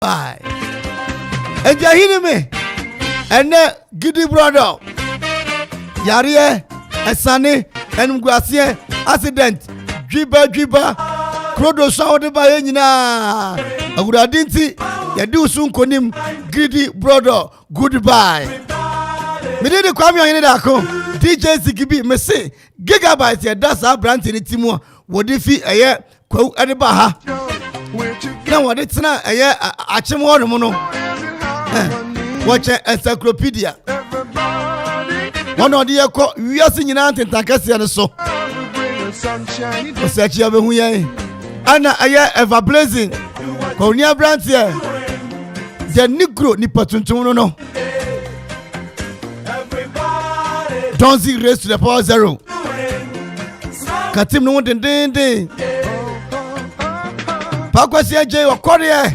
Goodbye. And you hear me? And then Giddy brother. Yarie, and Sunny, and Guassier, accident. Driba. Krodo sound by Enina. I would have didn't see. You do soon call him Giddy brother. Goodbye. Me did the come in the DJ Zigibi, me say, Gigabyte, that's our brand in it. What if he a year, quote at the Baha? Now, what it's not a year, Achimoro Mono. Watch an encyclopedia. One of the echo, we are singing out in Takasian so. Search your way. Anna, a year ever blazing. Konya brands here. The Negro Nipatuntuno. Don't see race to the power zero. Katim no one day. Pakwasi J or Korea.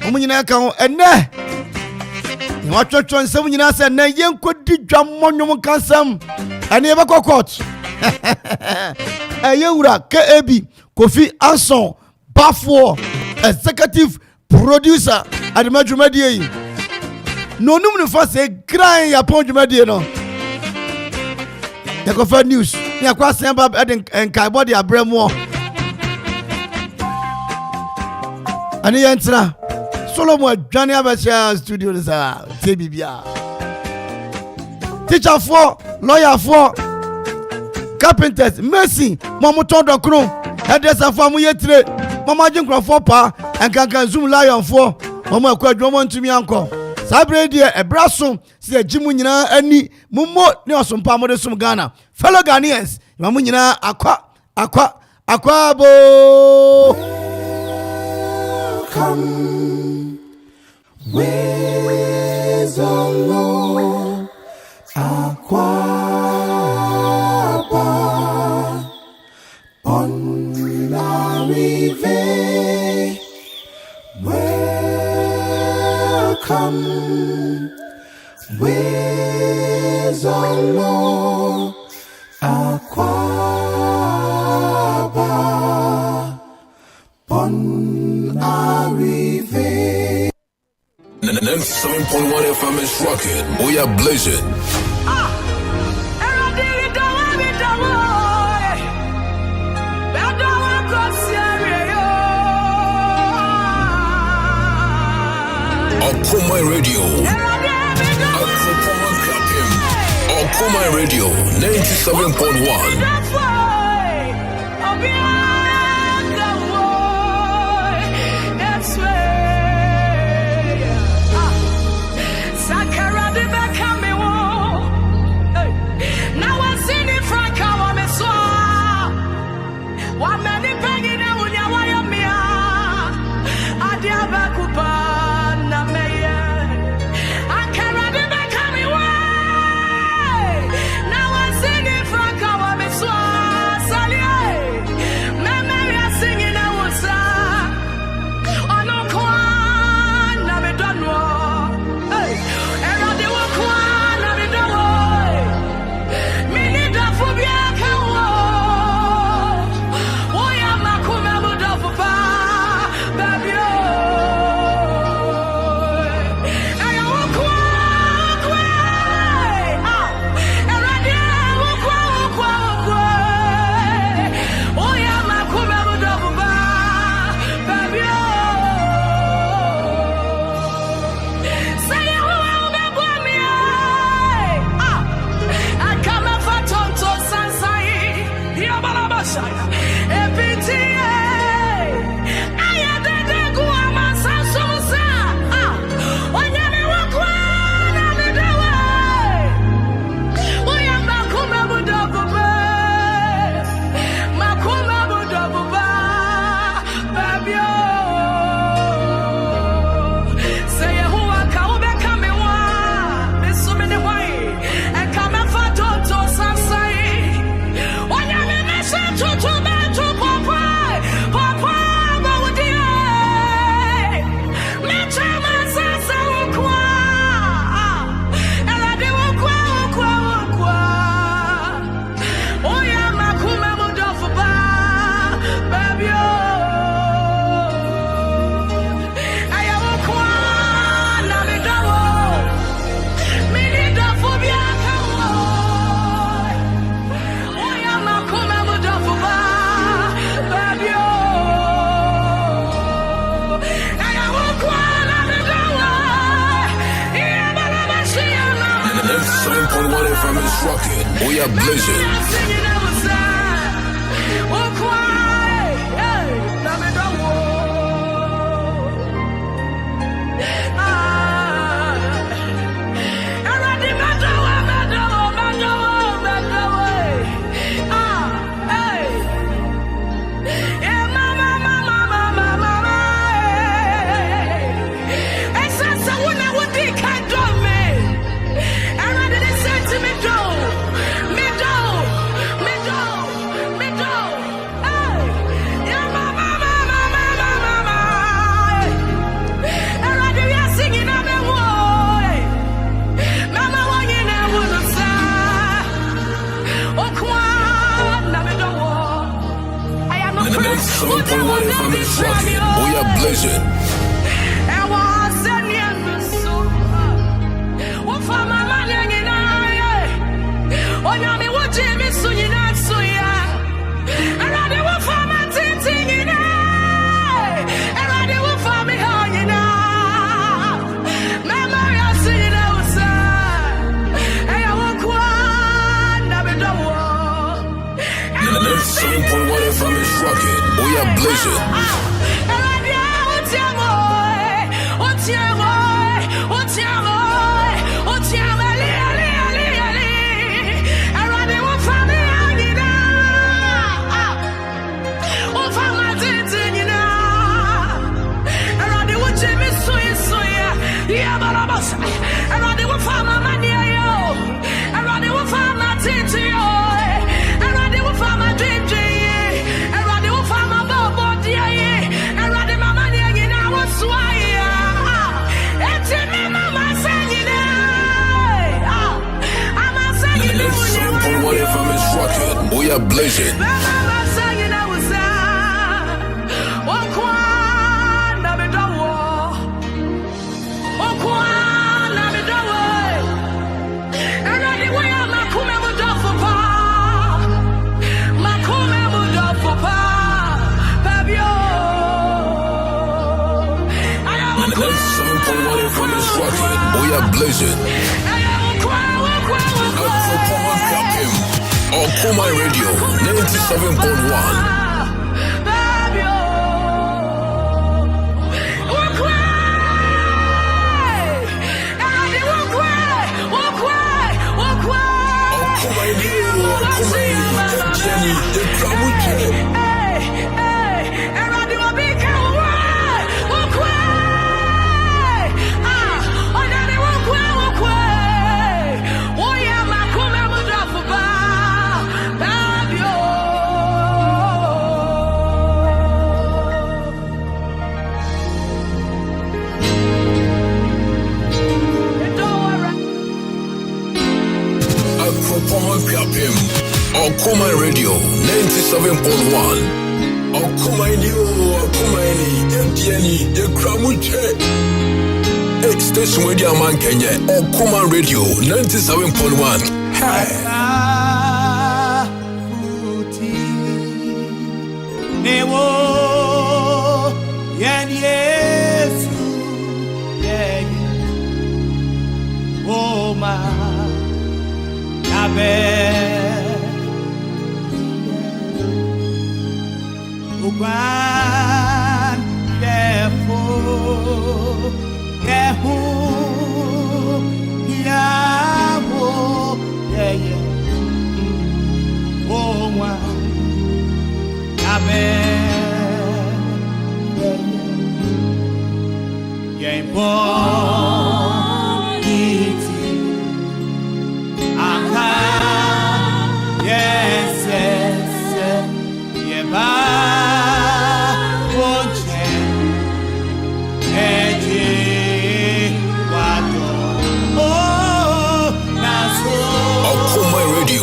Omunina kan ene. Ni watchon 7 nyina se na yen kodi dwammonwom kansam. Ani e be court. Ayewura KAB Kofi Anson Bafo executive producer at Madrumedie. No num no fa se gran ya ponjumedie no. The Kofa News. Ni akwa sen ba en kai body abremo. Ani yentra Solomon Johnny Abacha studio is a TBBA. Teacher for, lawyer for, carpenters, mercy, Mama Tondo Crow, hairdresser for Muyetre, Mama Jinkro for Pa, and Kankan Zoom Lion for, Mama Quadromon to me uncle. Sabre dear, a brasso, say Jimunina, any Mumo, Nelson Palmo de Sumgana. Fellow Ghanaians, Mamunina, Aquabo. Come with the Lord, Aquaba, on la rive. Welcome with the Lord, Aquaba, on 97.1 FM is rocking. We are blazing. Okuma Radio. Okuma Radio 97.1. FM is rocking. We are blazing. FM is rocking. We are blazing. FM is rocking. We are blazing. We are blazing. We are blazing. Okuma Radio 97.1. Okuma Radio 97.1. Okuma Hey, station radio man Kenya. Okuma Radio 97.1. Hey. Newo yan Yesu Oma Nabe Uban Defo Yehu Yabo Yeye Oma Nabe Yeye Iti Aka Yes Yeba Okuma Radio.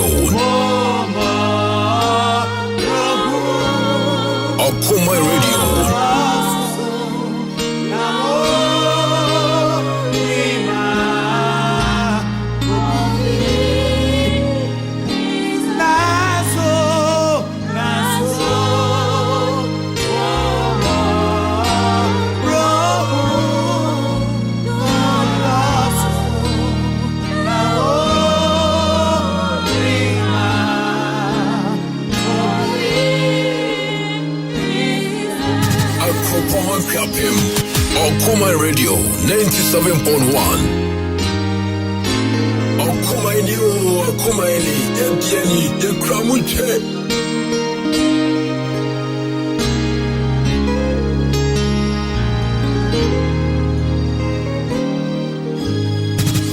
Okuma Radio 97.1. Okuma ini o, okuma ini, ebieni, ekramuche.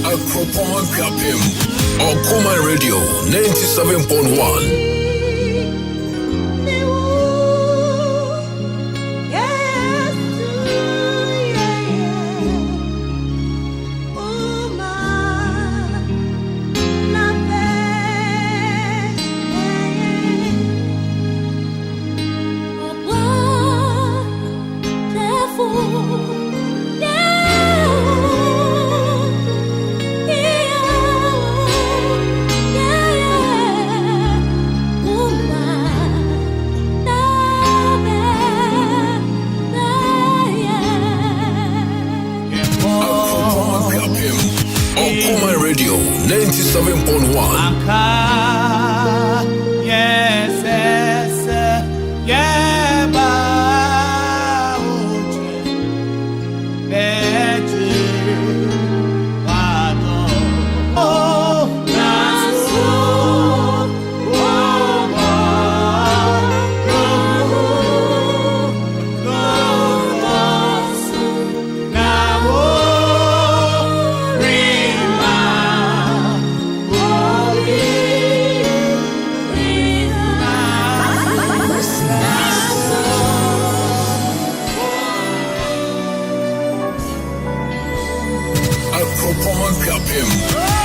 Akropon Kapim. Okuma Radio 97.1. Okuma Radio 97.1. Yes, yes, yeah,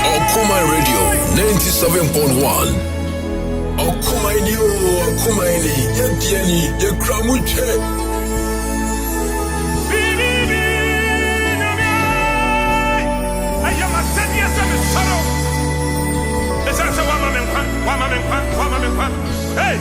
Okuma Radio 97.1. Okuma ini o, okuma ini, ebieni, ekramuche. Hey!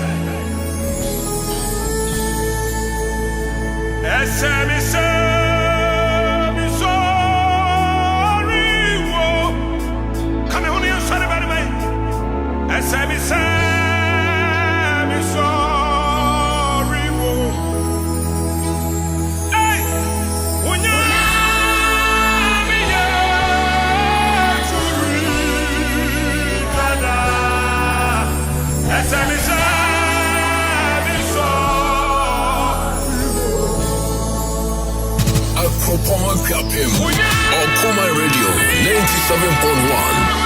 Okuma Kapim. Okuma Radio 97.1.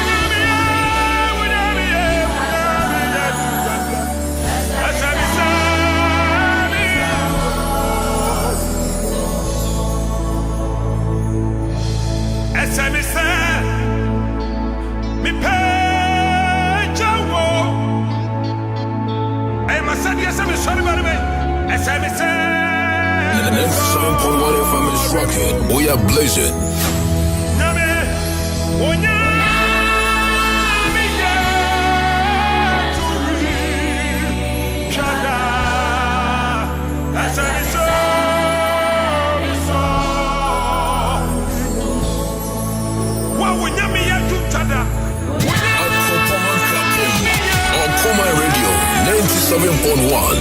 The next 7.1 FM is rocking. We are blazing. Okuma Radio 97.1.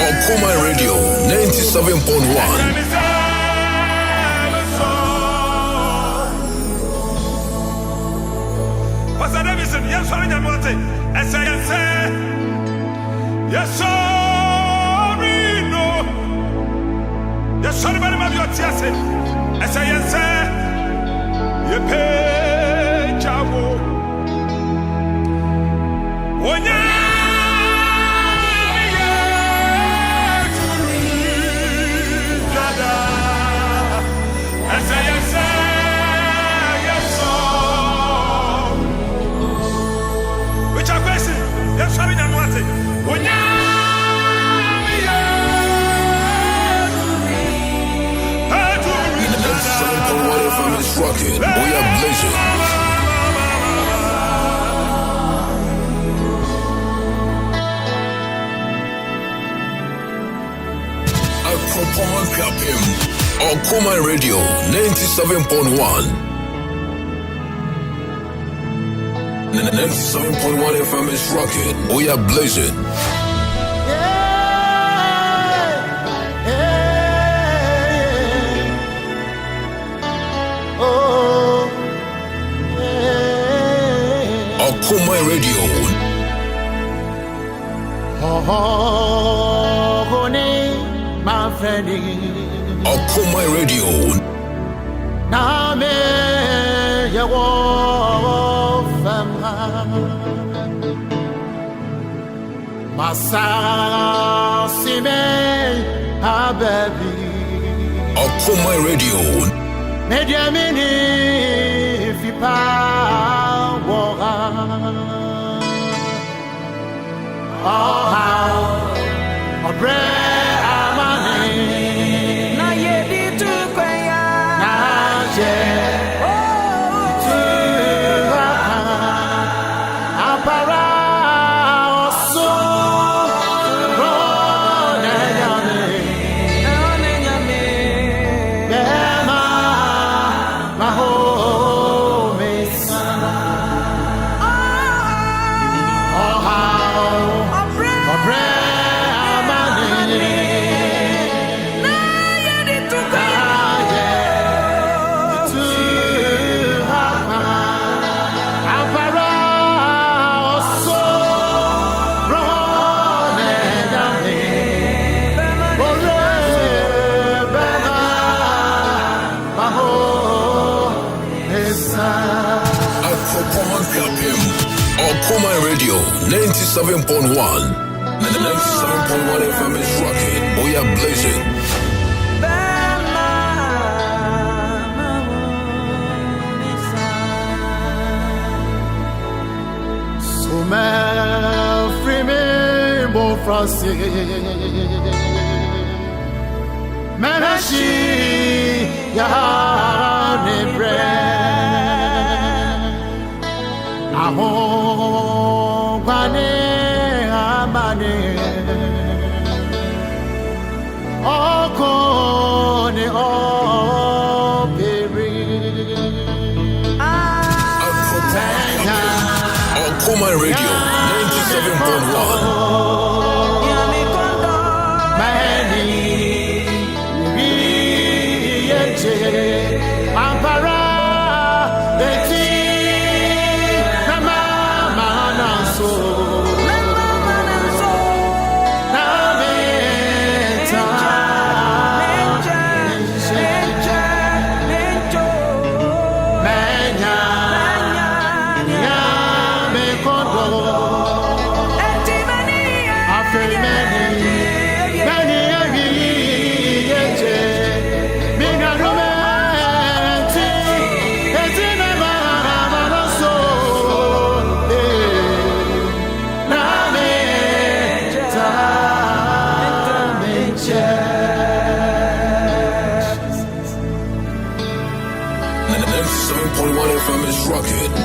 Okuma Radio 97.1. Pastor Davidson, yes, sorry, I'm not saying. Yes, sorry, no. Yes, sorry, but I'm not tears. I say, yes, sir. You pay, Jabo. When you Rockin', we are blazing. Akropon Kapim. Kapim on Kuma Radio 97.1. 97.1 FM is rocking. We are blazing. Kuma Radio. My friend. Kuma Radio. Name yawo fama. Masa sime hababi. Kuma Radio. Media mini fipa. Oh, how a bread amani. Na ye di tu kwaya. Na je. Tu apara osu. Rone nyame. Bema maho mesa. Kuma Radio 97.1. 97.1 FM is rocking. We are blazing. So free me, Bo Francis. Manashi, Yahane bread. Ahon, Bane, Amane. Okone, Operi. Kuma Radio 97.1.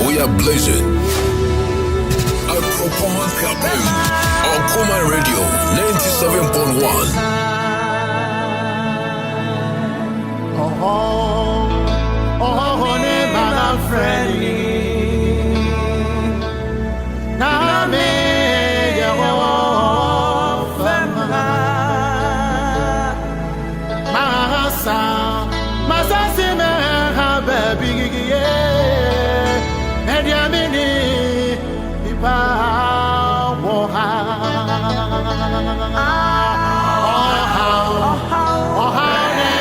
We are blazing. Akropoma Kapim on Kuma Radio 97.1. My friend. Name yawo fama. Masa sime hababi. Mediamini ipa woha ohane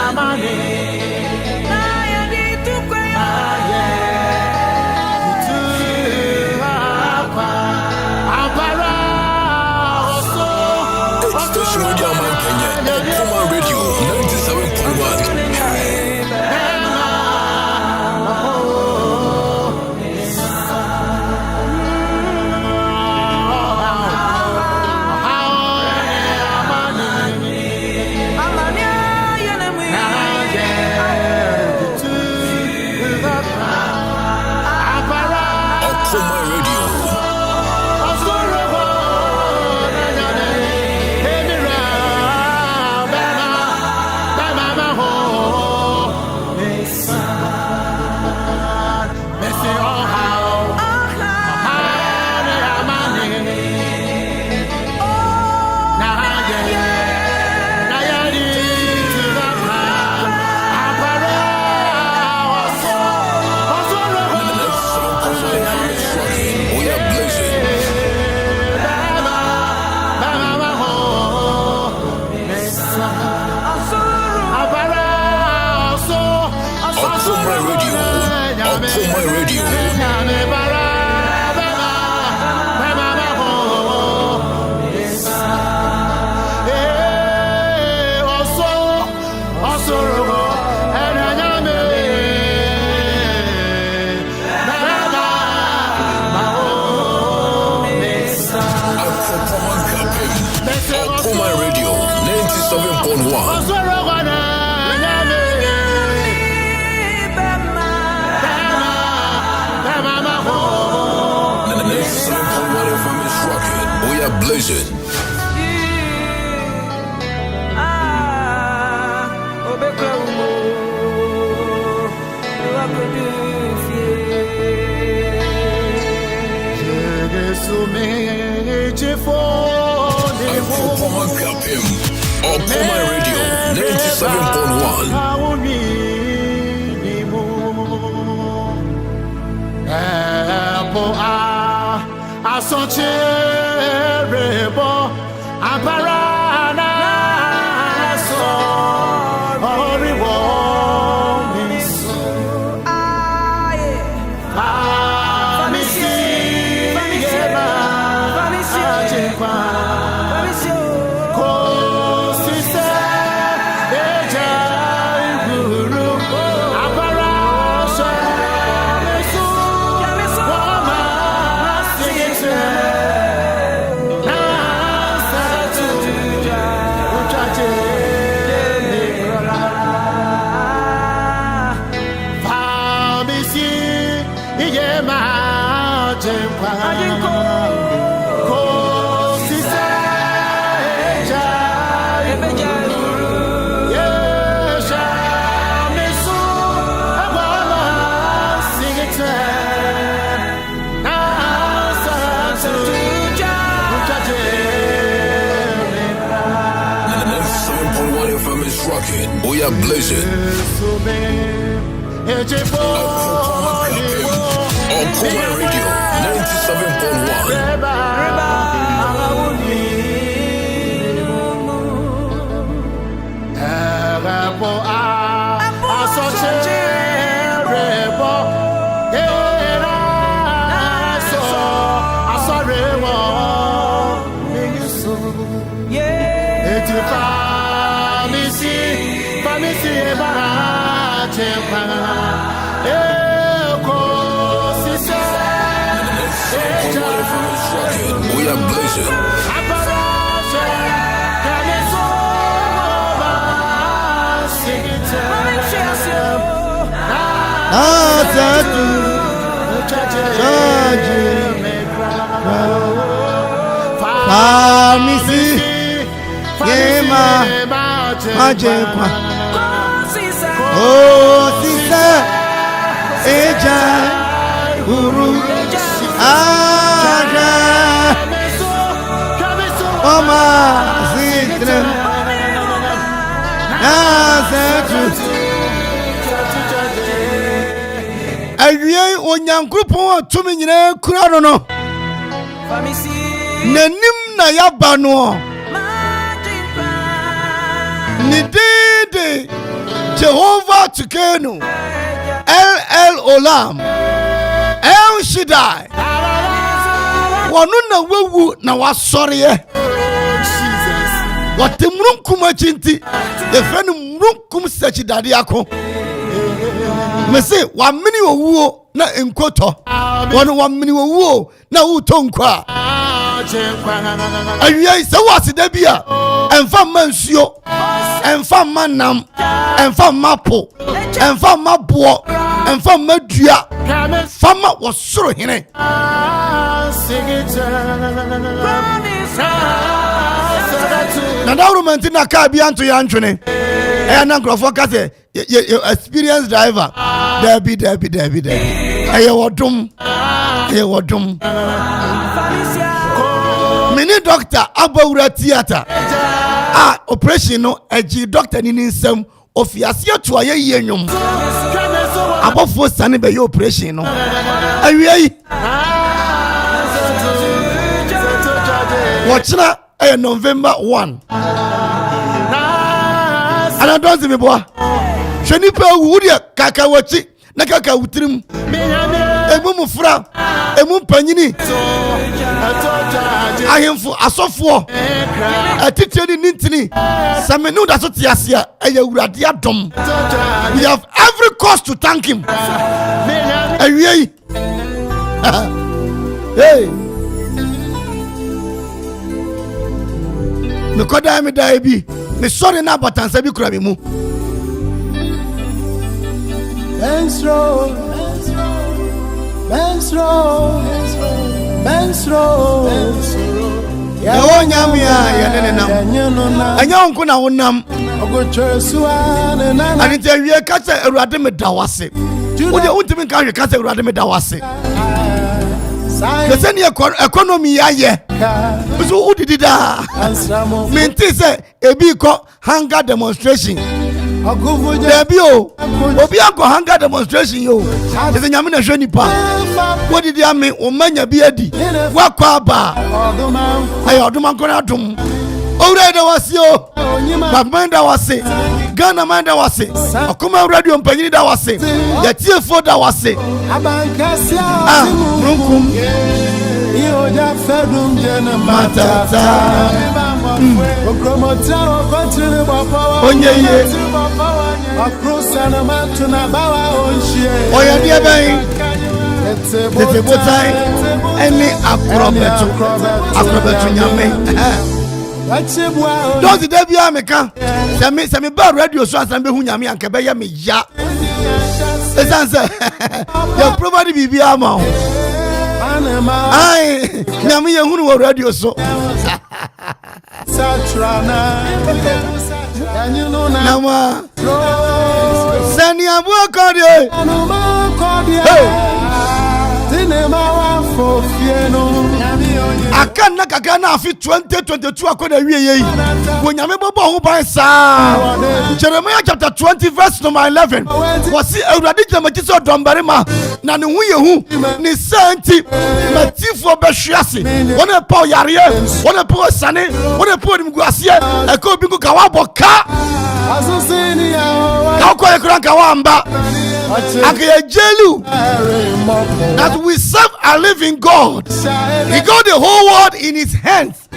amani na ya di tu kwaya my radio. My radio 97.1. We are blazing. My radio 97.1. We are blazing. My radio 97.1. We are blazing. Oh, sister, eja, guru, aja, oma, zitra, azetu. Awie onyankopon atumi nyina kura no no. Nanim na yaba no. Nidede Jehovah Tukenu El Olam El Shaddai wanu na wewu na wasori ye watemrunkum achinti efenu mrunkum sechidade akọ mese wamini owuo na enkoto wanu wamini owuo na utonkwa awie se wasida bia emfa mansuo emfa manam emfa mapo emfa mabo emfa madua fama wosoro hene na dawrumanti na ka bia nto ya ntwene na nkrofo ka se experienced driver Debbie eye wodum mini doctor abawura theater operation no agi doctor ni nsam ofiase to aye yenwum abofo sane be operation no awie watchna November 1 ana donzi me boa hwani pa wu de kaka wachi na kaka wutirim emu mufra emu panyini ahemfo asofo atitiri nintini samenu da so tiasia eye urade adom. We have every cause to thank him. Awie hey me koda me dai bi me sorry na batansa bi kura me mu. Ya wonyamia ya nene nam anya onko na wonam ani te wie kasa Awurade me da wase wode untimi ka hwe kasa Awurade me da wase kese ni economy ya ye so udidi da menti se ebi ko hunger demonstration debi o obi anko hunger demonstration yo kese nyame na hwe nipa wodidi ame o manya bi adi wakwa ba ayo oduma ko na dum owura da wase o babanda wase Ghana manda wase akoma radio mpanyini da wase ya tiefo da wase runkum ioja fedum jena matata okromota okontini baba onyeye akrosa na matuna bawa onhie oya die ben tete botai eni akrobetu nyame don't dey be ameka se me ba radio so asan be hu nyame anka be ya me ya esanse ya provide bibi ama ai nyame ye hu no radio so satrana nama sani abu akode tinema wa fofieno akan na kaka na afi 2022 akoda wie yi wonyame bobo ho ban sa Jeremiah chapter 20 verse number 11 wasi Awurade jamaji so dombarema na ne hu ye hu ni santi matifo behwiase wona pa yare wona pa sane wona pa nimguase e ka obi ka wa boka asosini ya ka ko e kran ka wa amba akaya jelu that we serve a living God. He got the whole world in his hands. We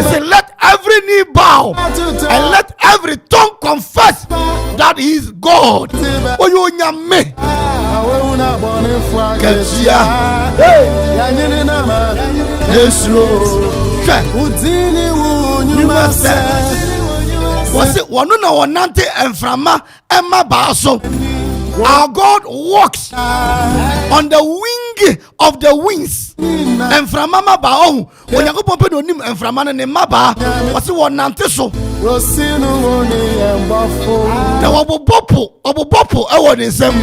say let every knee bow and let every tongue confess that he is God. Oh you nyame katia was it one na wonante enframa emma baaso. Our God walks on the wing of the wings. And from Mama Bao, when you go to him and from Mana Maba, what's the one Nantiso? The Wabopo, I in some.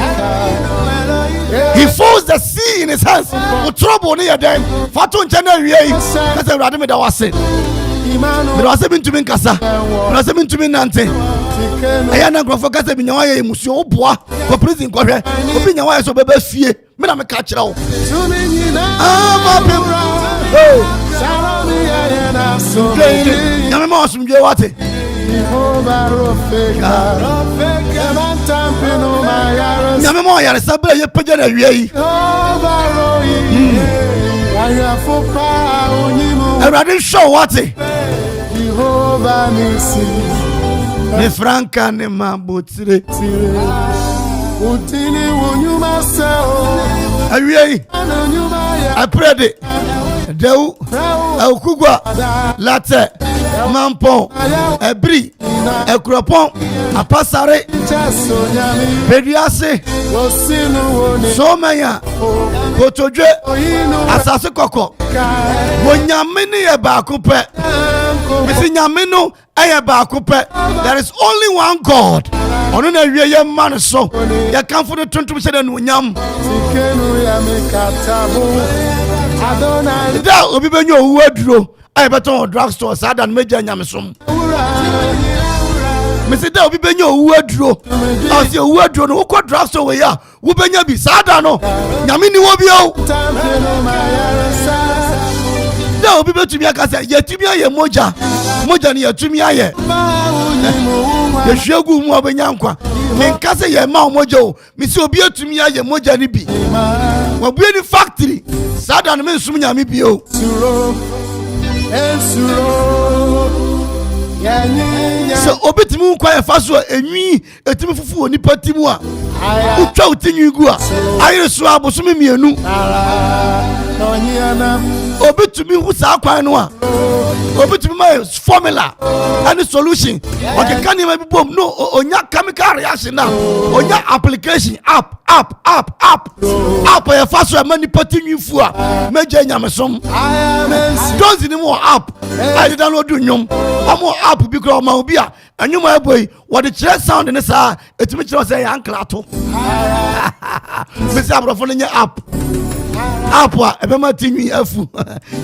He folds the sea in his hands. For trouble near them. Fatun January, that's a Radimida was it. But I said to me, Casa, but I said to me, Nante. I am not going to forget me, Monsieur Bois, for prison. Open your eyes over the fear. Madame catch out. Ne franca ne mabutire utini wonyuma sao awie I prayed it deu akugwa latte mampon ebri ekropon apasare pediase somaya kotodwe asase koko wonyame ne ye ba akupe misi nyame no eye ba akupe. There is only one God. Ono na wie ye man so ye kan for the tuntum se no nyam da obi benyo owu aduro ay beton drugstore sada na meja nyam som mesi da obi benyo owu aduro asi owu aduro no ko drugstore we ya wo benya bi sada no nyame ni wo bi o da obi betumi akasa ye tumi aye moja ni ye tumi aye ye hwegu mu obenya nkwa menka se ye ma omoja o me se obi atumi ya ye moja ni bi wabu ni factory sada no me nsum nyame bi o Suro so obetimi kwa ye fa so enwi etimi fufu onipa timu a utwa utinwi gu a ayire so abosome mienu obetumi hu sa kwan no a obetumi my formula and solution okay can you maybe boom no onya chemical reaction now onya application app ye fa so mani patinwi fu a meje nyamesom don't ni mo app I download nyom amo app bi kro ma obi a anyuma eboy what the chest sound ne sa etimi kire say yankla to me say abrofo ne app a ebema tinwi afu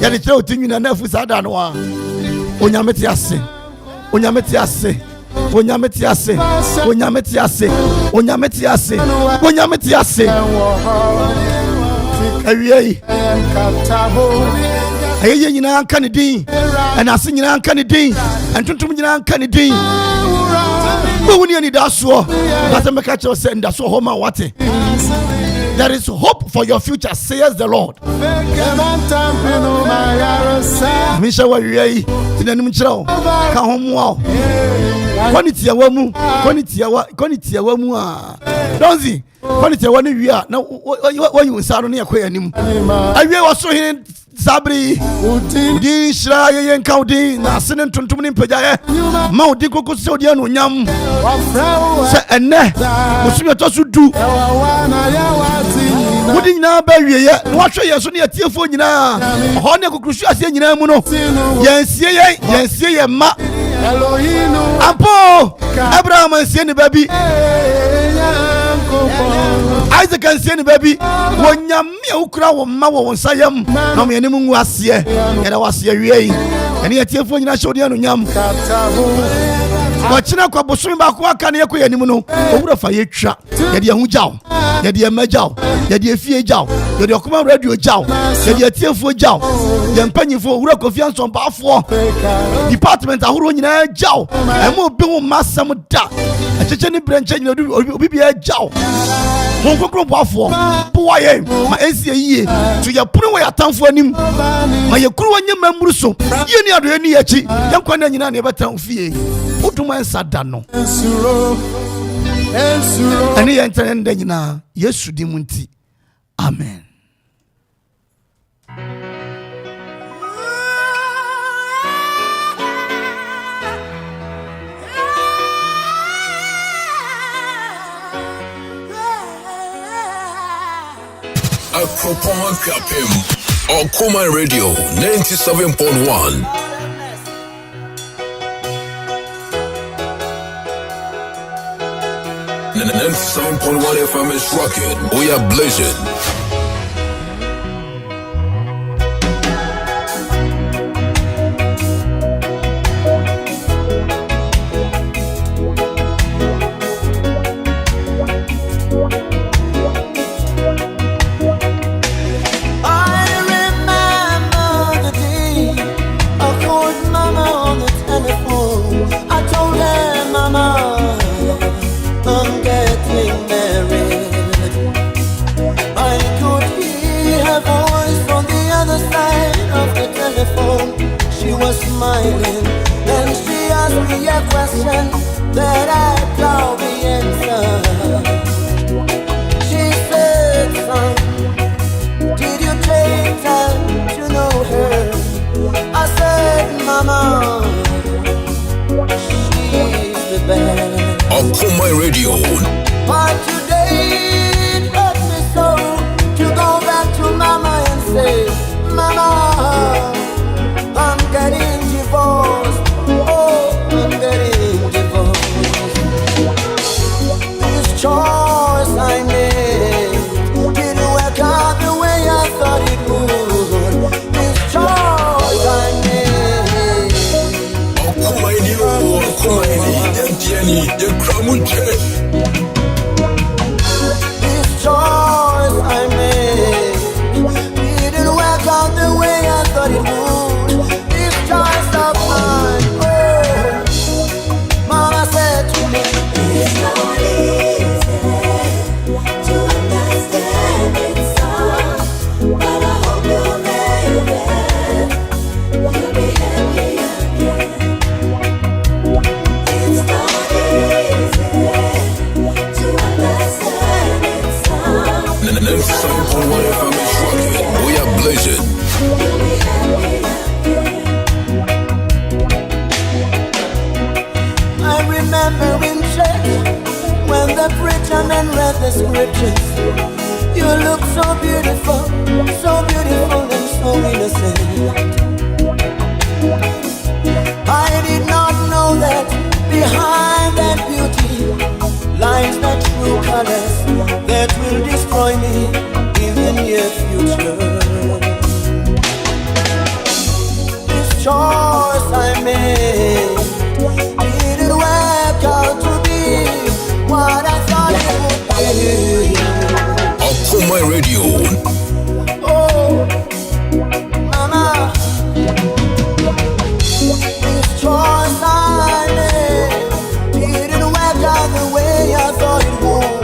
ya de kire otinwi na afu sa da no a onyameti ase awie ayeye nyina anka ne din anase nyina anka ne din antuntum nyina anka ne din wo ni ani da so but me ka che say nda so ho ma wate. There is hope for your future, says the Lord. Misha wa yei tinanim chiro ka homo quality awamu quality awamu a donzi quality awani wi a na when you saro na yakoya nim awie waso hin sabri di shira ye nka odi na sene tuntum ni mpaja ma odi kokosi odi anu nyam se enne musumi to so du wodi nyina ba wie ye na hwe ye so na yetiefo nyina ho ne kokrusu ase nyina mu no yensie ye ma Apo Abraham ansie ne baby Isaac ansie ne baby wonyame ukura wo ma wo nsayam na me anim ngu ase ye na wase wie ene yetiefo nyina hwe odi anu nyam wachina kwa bosumi ba ko aka ne yekoya nim no owura fa yetwa ye de hu jaw ye deemajaw ye de efie jaw ye de okoma radio jaw ye de atiefo jaw ye mpanyifo owura kofianso baafo department ahoro nyina jaw emo bi wo masam da acheche ni branche nyina obi bia jaw won kokro baafo bo ye ma esie yie to ye punu wo yatamfo anim ma ye kuru wanye mamuru so ye ni ado ye ni yachi ye nkwa na nyina na ye betan fie utuma nsada no ani yentende nyina Yesu di munti amen. Akropon Kapim on Kuma Radio 97.1. 97.1 FM is rocking. We are blazing. She was smiling and she asked me a question that I doubt the answer. She said, son, did you take time to know her? I said, mama, she's the best. Akuma Radio. But today it hurt me so to go back to mama and say, mama, I'm getting divorced. Oh, I'm getting divorced. This choice I made didn't work out the way I thought it would. This choice I made. This choice I made didn't work out the way I thought it would. Mama said to me, it's only were in church when the preacher man read the scriptures. You look so beautiful and so innocent. I did not know that behind that beauty lies the true colors that will destroy me in the near future. This choice I made didn't work out to be what I thought it would be. Akoma Radio. Oh, mama, this choice I made didn't work out the way I thought it would.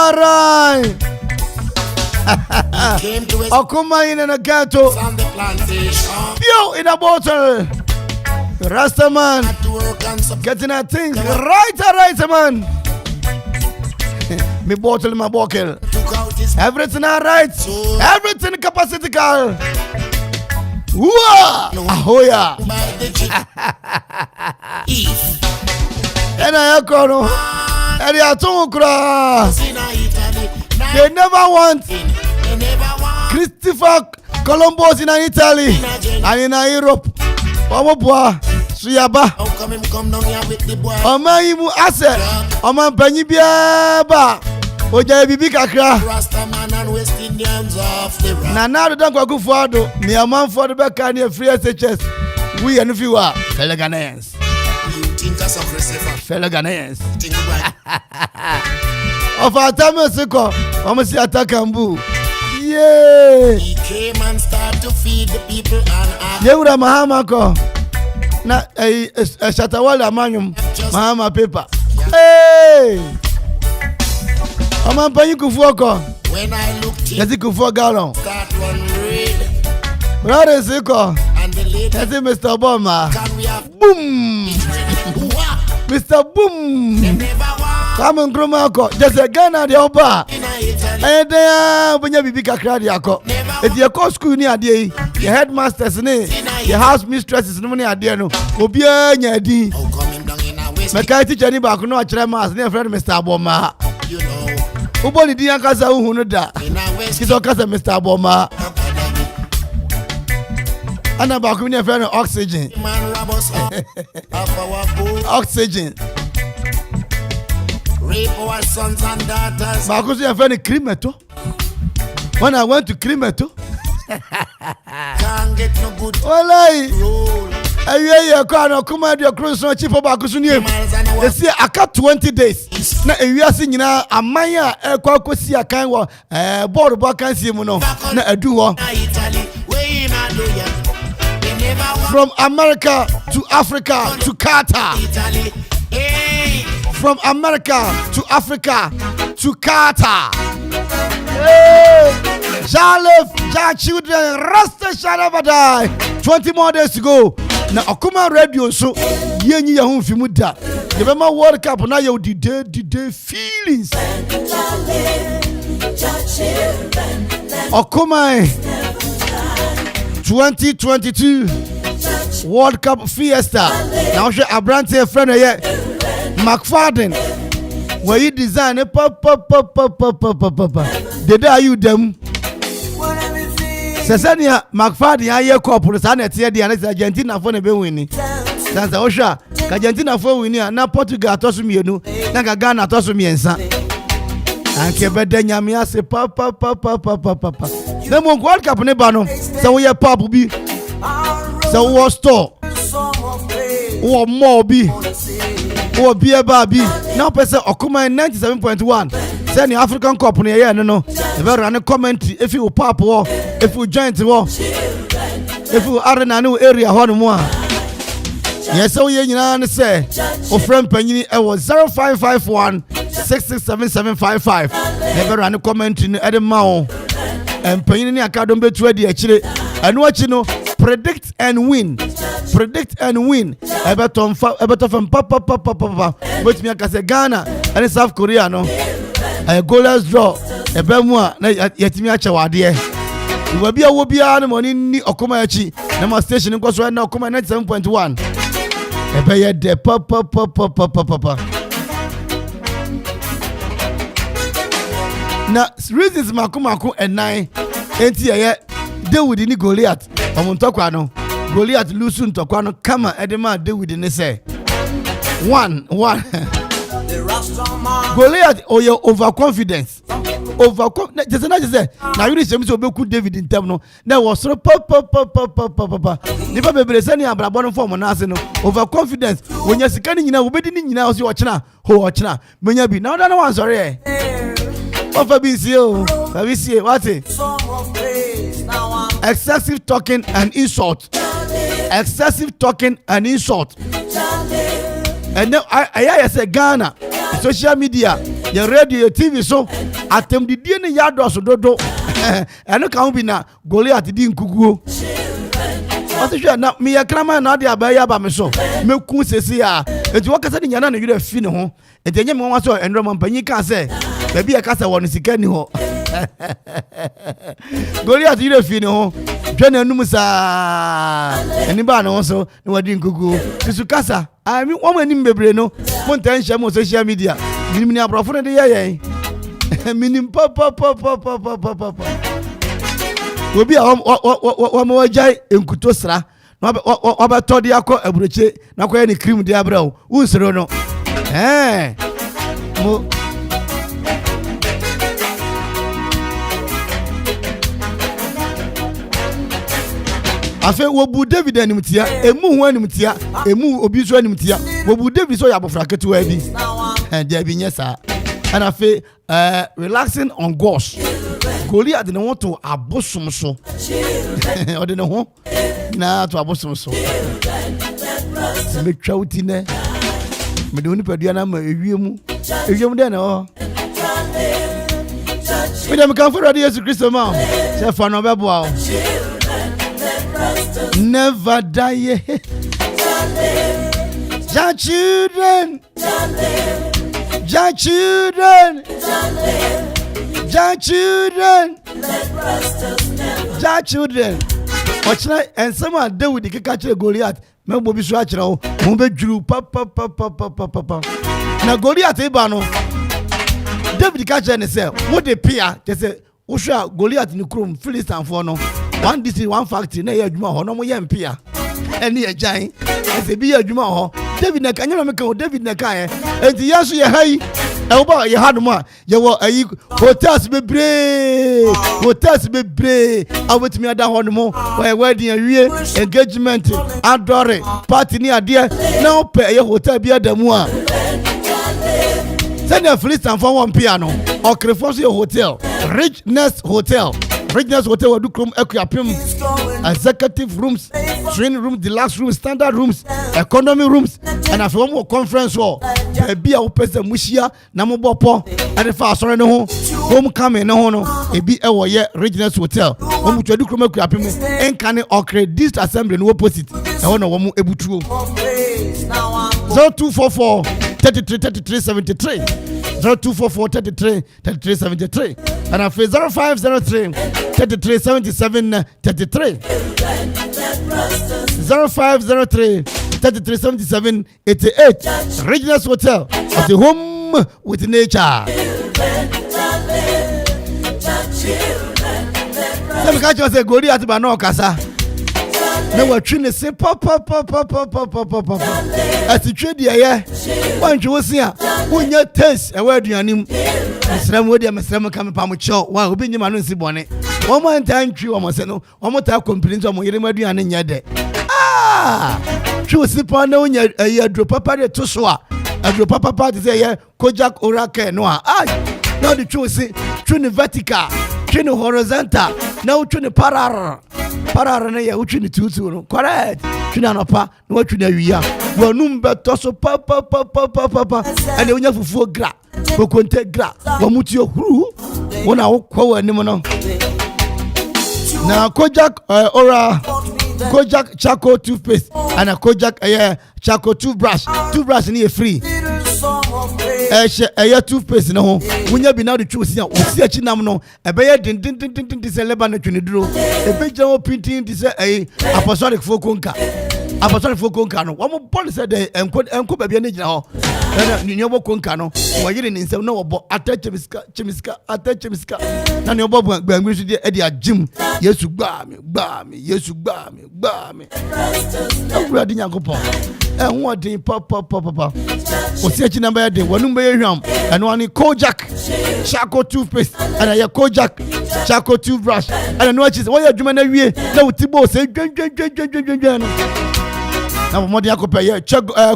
Rastafari. Came to his Okuma in a ghetto. on the plantation. Yo, in a bottle. Rastaman. To work and some Getting our things right, man. Me bottle, my bottle. took out his Everything all right. Everything capacity car. Whoa! Ahoya. by the chief. Eve. And I call and they are too cry. In Italy. Now They never want they never want. Christopher Columbus in Italy and in Europe. Omoboa Suyaba. How come him come down here with the boy? Ọmọ yìí mú àṣẹ ọmọ bẹ̀yìn bí ẹ bá ọjà ibi kakra Rasta man and West Indians off the rock. nana adodo nkwaku fuado ní amanfo de bẹka ní free SHS wíyẹ ní fi wá fellow Ghanaians You think as a Christopher? fellow Ghanaians Think about ọfọ atamẹsì kọ ọmọ sí atakambu yéé He came and started to feed the people and yewura mahama kọ na ṣàtàwọlì amányum mahama paper ọmọ mpẹyìn kùfú ọkọ when I looked in, yẹtí kùfú gallon start run red. rọrùn sí kọ And the lady yẹtí Mr. Obama can we have boom Wah! Mr. Boom Never want kàmú nkrumah akọ jẹsẹ Ghana di ọba in Italy. ẹyẹ dẹ́yà bóyá bíbí kakra di akọ ètò yẹ kọ́ school ní adìẹ yìí yẹ headmasters ní yẹ house mistresses ní adìẹ no obi ẹ̀ nyẹ dín How come him down in a West? mẹka teacher ní baako náà ọ̀kyerẹ́ mass ní ẹ̀fẹ́ Mr. Aboma You know, wọ́n ní dín ankasa ohun no da in a West. kí sọ kasa Mr. Aboma ẹ̀na baako ní ẹ̀fẹ́ oxygen Man rob us up of our boat. oxygen Rape our sons and daughters. baako sọ ẹ̀fẹ́ ní krimeto when I went to krimeto Can't get no good wọ́n láyìí. roll. Ẹyẹ yẹ kọ́ àná ọkùnrin ẹ̀dí ọkùnrin sọ chief ọba àkóso ní èmu. Miles an hour. Esi aka 20 days. Na ewiase nyinaa aman a ẹkọ akọsi akan wọ bọọlù bọ akansie mu no na edu hɔ. Italy, where him a do ya? They never want From America to Africa to Qatar. Italy. Hey, From America to Africa to Qatar. Hey, Jalef, Jah children, Rasta shall never die. 20 more days to go. Na Okuma radio so yenyi ya hu fimu da. Yebema World Cup na yo the day feelings. Okuma 2022 World Cup Fiesta. Na wo hwe Abrante friend ye McFadden. Where you design pa. Did are you them? Sesania McFadden aye cup sa na tie dia na Argentina fo na be win ni. Sansa Osha ka Argentina fo win ni na Portugal atoso mienu na ka Ghana atoso miensa. Anke beda nyame ase pa. Na mo World Cup ne ba no. Se wo ye pop bi. Se wo store. Wo more bi. Wo bia ba bi. Na pese Okuma 97.1. Say the African Cup ne ye no. E be run commentary if you pop wo, if you joint wo. If you arena no area ho no mo a. Yes so ye nyina ne say o friend panyini e wo 0551 667755. E be run commentary ne e de ma wo. Panyini ne akadom betu adi akire. Eno achi no predict and win. Everton from papa. Wait me aka say Ghana and South Korea no. A goalless draw. Ebe mu a na yetimi ache wade. We bia wo bia na money ni Okuma achi. Na ma station nko so na Okuma 97.1. Ebe ye de papa. Na reasons makumako enan enti ye David ni Goliath. Omuntokwa no. Goliath lusu ntokwa no kama edema David ne say. One. Goliath or your overconfidence. Just say now you need to be David in term no. There was so papa. Never be sending a brabon form on us no. Overconfidence. When you're scanning you know obedi ni nyina osi watchna ho watchna. Menya bi now that one sorry. Papa bi see o. Baby see what it? Excessive talking and insult. And then I say Ghana social media your radio, your TV so atem di die ne yado so dodo eno ka ho bi na Goliath di nkuguo ɔte hwɛ na me yɛ krama na ade abaya ba me so meku sesi a enti wɔkasa ne nyana ne yure fi ne ho enti enye me nwa so endro mampanyi ka sɛ baby ya kasa wɔ ne sika ni ho Goliath yure fi ne ho dwa na num saa eni ba ne ho so ne wadi nkuguo sisu kasa ami wo mani mbebre no mo ntan hye mo social media minim ni abrofo ne de yeye minim papa obi a wo mo wajai enkuto sra na oba to de akọ aburoche na koye ne cream de abrawo unsero no mo afe wobu David animtia emu hu animtia emu obi so animtia wobu David so yabofra ketewa bi dia bi nyesa and afe relaxing on gosh Goliath de want to abosom so o de ne ho na to abosom so me twauti ne me de oni padua na ma ewiem de na ho we dem kan for radio Jesus Christ ma se fa no bebo a never die your children your children your children your children ochna and some David the kaka Goliath me bo bi so a kire ho mo be djuru pa na Goliath e ba no David kaka ne se wo de pia te se wo hwa Goliath ni krom Philistine for no one district one factory na ye adwuma ho no mo ye mpia ene ye jan ese bi ye adwuma ho David na kanya me ka David na ka enti yesu ye hai e wo ba ye hadu ma ye wo ayi hotels bebre awetimi ada ho no mo we wedding awie engagement adore party ni ade na ope ye hotel bi adamu a send the Philistine for one piano or Crefos hotel Richness Hotel wadu krom equiapim executive rooms, training rooms, deluxe rooms, standard rooms, economy rooms, and a form of conference hall. Be a person mushia na mo bopo and the fast no ho homecoming no no e bi e wo ye Richness Hotel wo mu twadu krom equiapim enkane okre this assembly no opposite e ho no wo mu ebutuo 0244 3373 0244 3373 and I 0503 3377 33 0503 3377 88 Richness Hotel of the home with nature. Let me catch you say Goliath ba no kasa. Me wa twine se papa ati twedi eye wanju wosia wonya taste e wa aduanim mesram wodi mesram ka me pa mo cho wa obi nyima no nsi bone wo mo ntantwi wo mo se no wo mo ta complain so mo yire maduane nya de twi si pa na wonya adro papa de to so a adro papa de say ye Kojak Oracle no a now the twi si twine vertical twine horizontal now twine parallel na ya uchini tutu no correct twina no pa na watwina wiya wanum beto so pa ene onya fufuo gra okonte gra wamuti ohuru wona wokwa wanim no na Kojak Kojak charcoal toothpaste and a Kojak charcoal toothbrush ni free toothpaste no ho wonya bi na de twusi a osi achi nam no ebe ye din se leba na twene duro ebe gya o printing di se apostolic fokonka no wo mo bol se de enko ba bia ne gina ho na nyobo konka no wo yire ni nsem na wo bo atachemiska na ne obo gbangbi so de e agim Yesu gba me Yesu gba me awura di nyankopon ho odin papa osi achi number ya de wonum be hwam eno ani Kojak charcoal toothpaste and ya Kojak charcoal toothbrush and no achi wo ya adwuma na wie na utibo se dwen na mo de akopɛ ye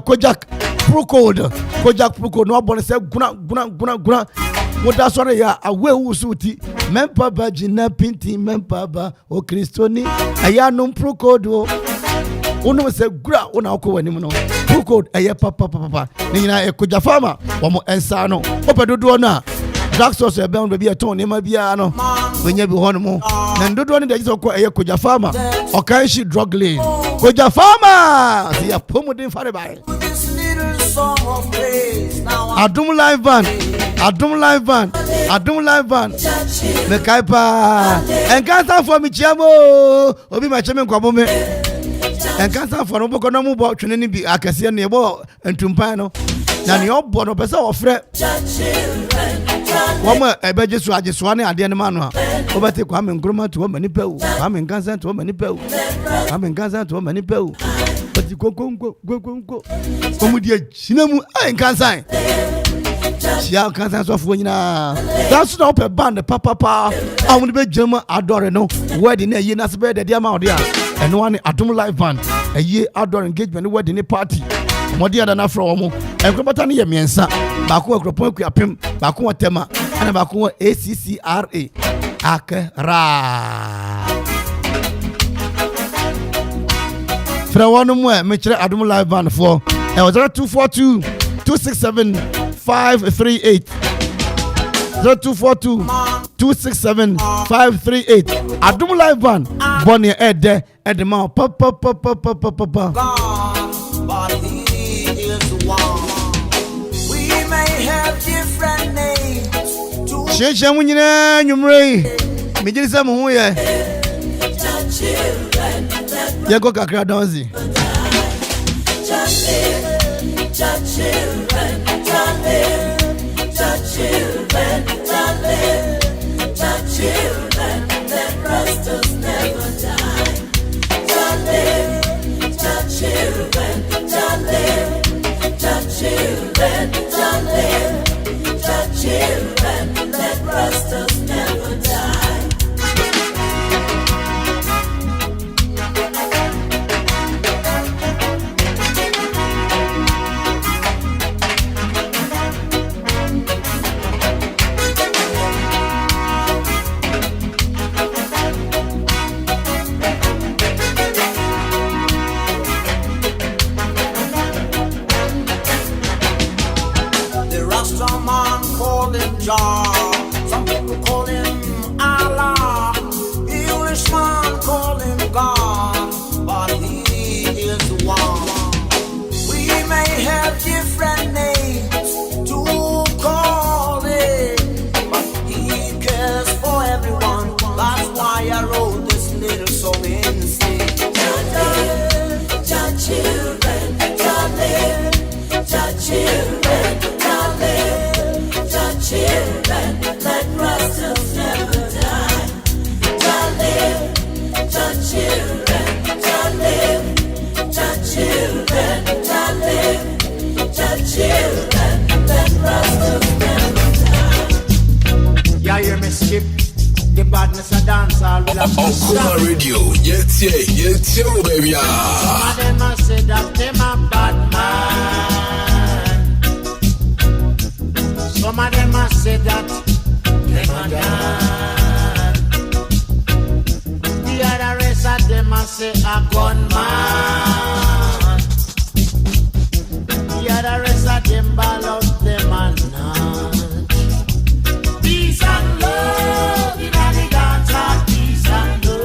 Kojak Pro Code no abon se guna wo da sɔre ya awe wusuti mempa ba jina pinti mempa ba o kristoni aya no Pro Code o no se gura wona akɔ wani mu no Pro promo code ɛyɛ papa ne nyinaa ɛkogya farmer wɔn nsa no wɔpɛ dodoɔ no a drugstores ɛbɛn no baabi ɛtɔn nneɛma biara no wɔnyɛ bi hɔ no mu na dodoɔ no deɛ ɛgye sɛ ɔkɔ ɛyɛ kogya farmer ɔkanhyi drug lane kogya farmer sɛ yɛ pomuden fare bae Adum live band mekae paa ɛnkansafoɔ mekyia mo obi makyɛ me nkɔbo me ɛnkansafoɔ no wobɛkɔ na mobɔ twene no bi akɛseɛ ne ɛbɔ ntumpan no na ne ɔbɔ no pɛ sɛ wɔfrɛ wɔn ɛbɛgye so agyesoa ne adeɛ no ma no a wobɛte Kwame Nkrumah to wɔma nipa wu Kwame Nkansa to wɔma nipa wu Kwame Nkansa to wɔma nipa wu bɛti konkonko wɔn di agyina mu Nkansa Chia Nkansa sɔfoɔ nyinaa that's na wopɛ band papa a wɔn de bɛgyina mu adɔre no wedding na ɛyie na se bɛyɛ dɛdeɛ ama wɔde a ɛno ane Adum live band ɛyie adɔre engagement wedding ne party mɔde ada na frɛ wɔn ɛnkɔbata no yɛ mmiɛnsa baako wɔ kuropɔn akuapem baako wɔ Tema ana baako wɔ ACCRA Accra frɛ wɔn mu mekyerɛ Adum live band for 0242 267 538 0242 267 538 Adum live band bɔne ɛdɛ ɛde ma papa but he is one. We may have different names to Shesha mu nyina nwumrei megyere sɛ mo ho yɛ yɛkɔ kakra dansi some people call him Allah, Englishman call him God, but he is one. We may have different names to call him, but he cares for everyone. That's why I wrote this little song in the sea. Children, children, let Rastas never die. Children, let Rastas never die. Yeah, hear me skip the badness of dancehall. Okuma Radio, yes, baby. Some of them a say that them a bad man. Some of them a say that them a done. The other rest of them a say a gunman. The other rest of them ball out them a none. Peace and love in the dance, peace and love.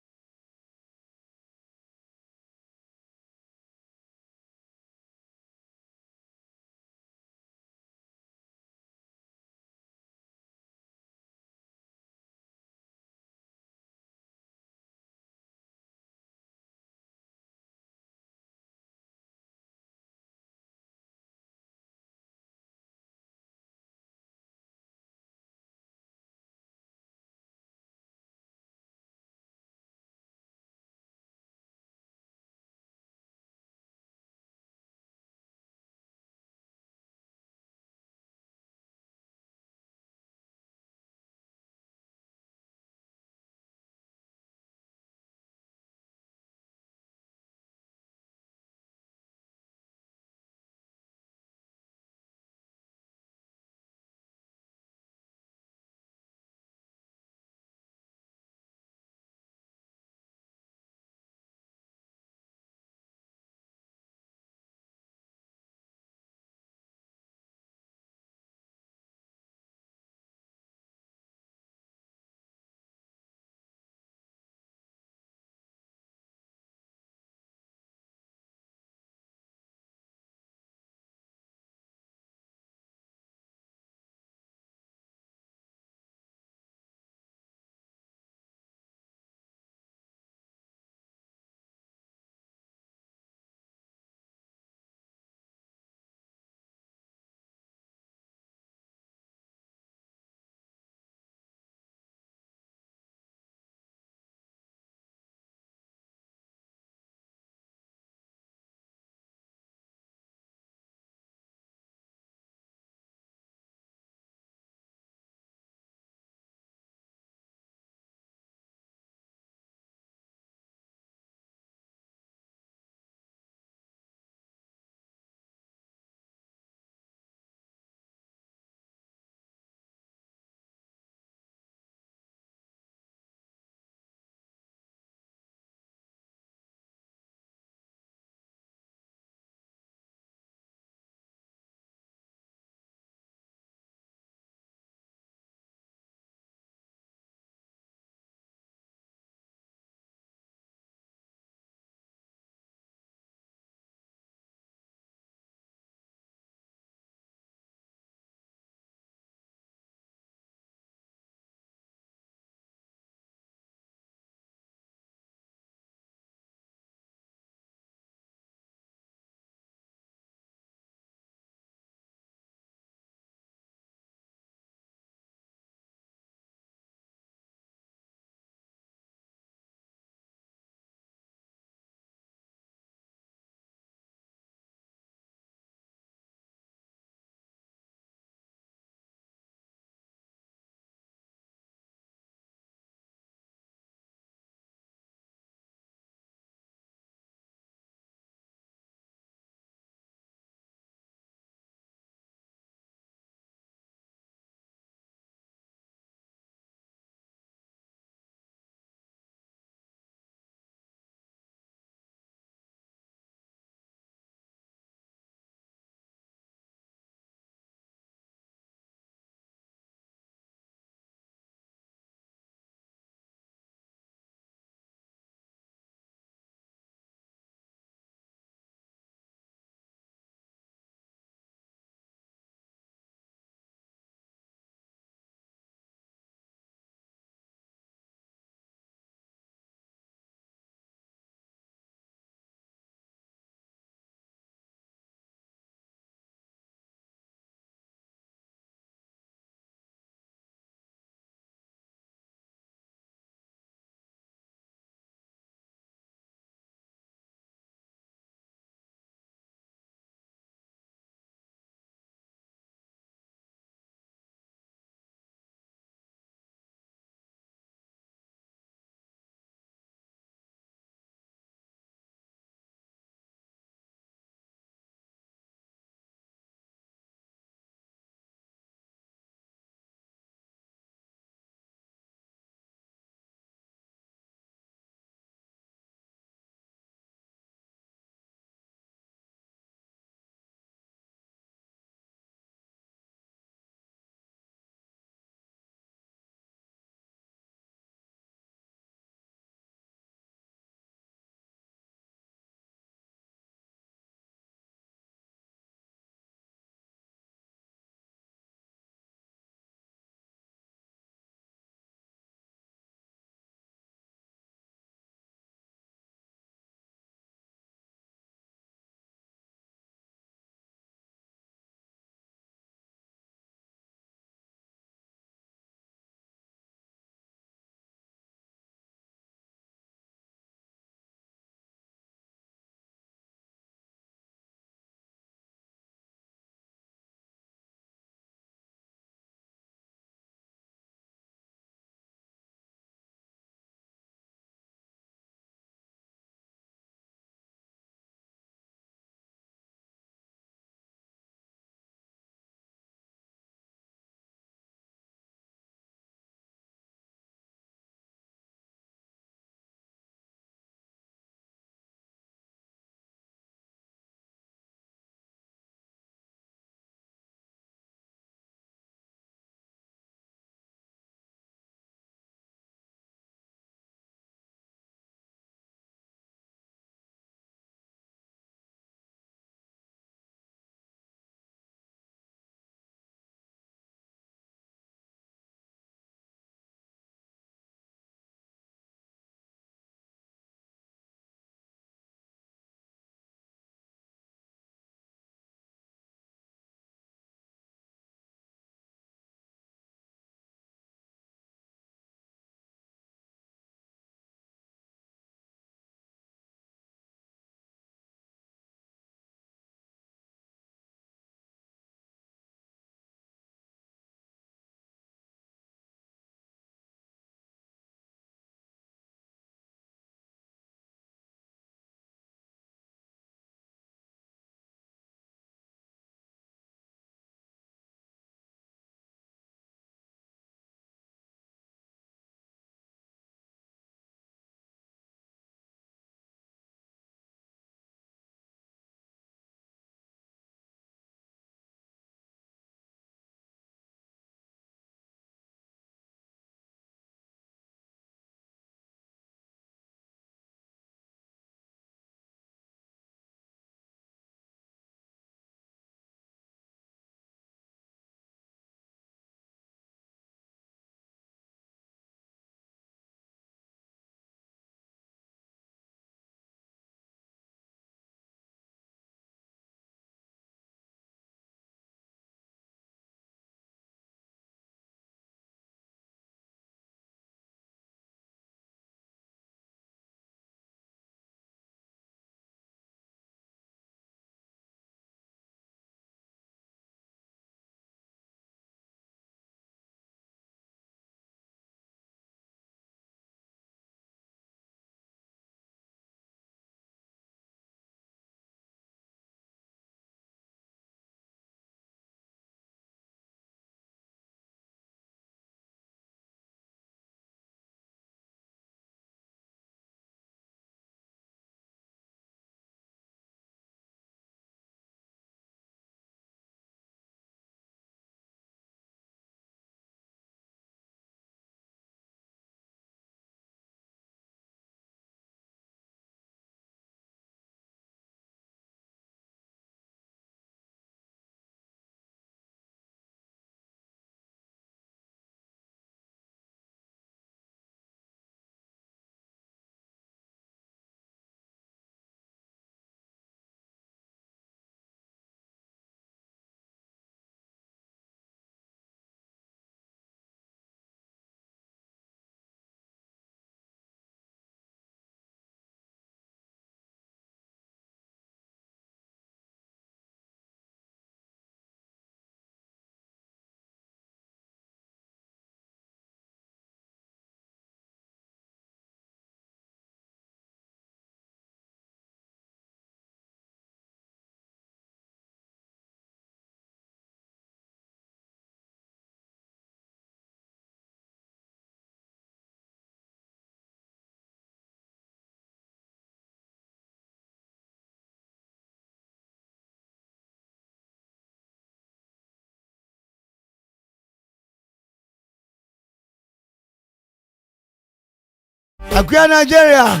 Akwa Nigeria.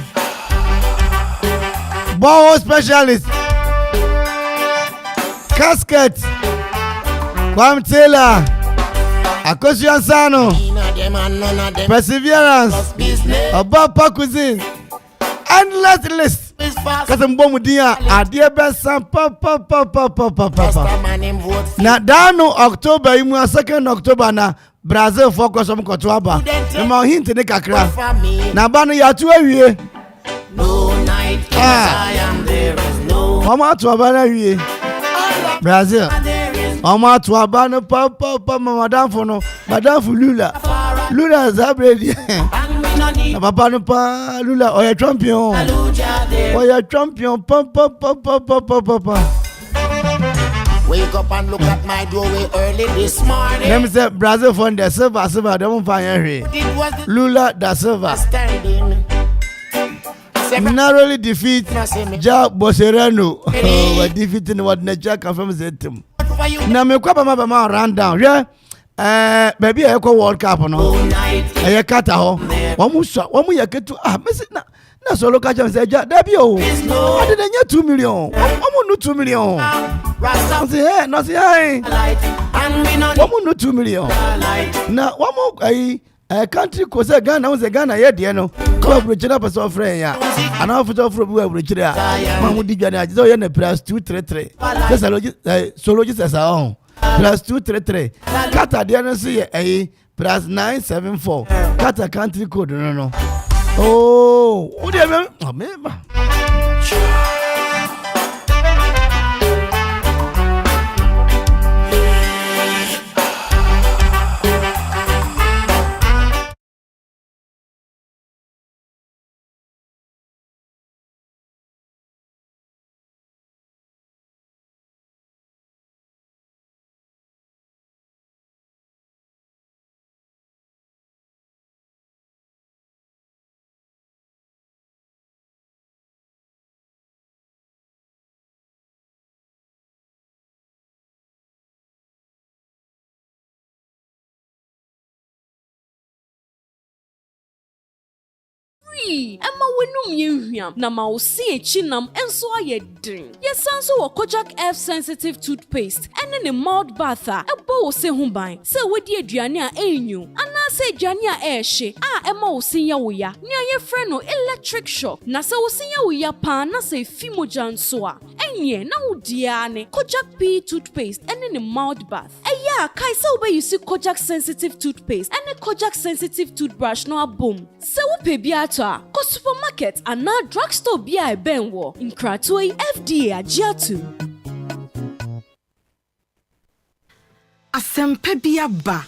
Borehole specialist. Casket. Kwam Taylor. Akosi Ansano. Perseverance. Abapa Cuisine. Endless list. Kasi mbomu dia adie besa pa. Na dano October imu 2nd October na Brazil focus on Kotoaba. Ma hint ne kakra. Na ba no yatu awie. No night I am there is no. Mama to aba na awie. Brazil. Mama to aba no pa madam for no. Madam for Lula. Lula Zabredi. Na papa no pa Lula oya champion. Oya champion pa. Wake up and look at my doorway early this morning. Let me say Brazil for the silver don't find Henry. Lula da Silva Standing. narrowly defeat Ja Boserano. We defeating what nature confirms it. Na me kwa ba ma run down. Yeah. Baby e ko World Cup no. E kata ho. Wo mu yaketu message na solo ka jam say ja da bi o. I didn't 2 million. Wo mu no 2 million. Say no say hey. Wo mu no 2 million. Na wo mu country ko say Ghana we say Ghana ye de no. Ko abrochira person friend ya. Ana foto fro bu abrochira. Ma mu di dwane aje so na plus 233. Say solo just as on. Plus 233. Kata de no say plus 974. Kata country code no. Oh, what do you mean? Oh, man. Emma wenum yehuam na ma osi echinam enso ayedin. Yesanso wo Kojak F sensitive toothpaste ene ne mouth bath a ebo wo se ho ban. Se wedi aduane a enyu ana se aduane a ehye a emma wo se ya wo ya. Ne aye frɛ no electric shock. Na se wo se ya wo ya pa na se fi moja nso a. Enye na wo dia ne Kojak P toothpaste ene ne mouth bath. Eya kai se wo be use Kojak sensitive toothpaste ene Kojak sensitive toothbrush no abom. Se wo pe bi ato ko supermarket and now drugstore bia benwo in Kratoi FDA agiatu. Asempe bia ba.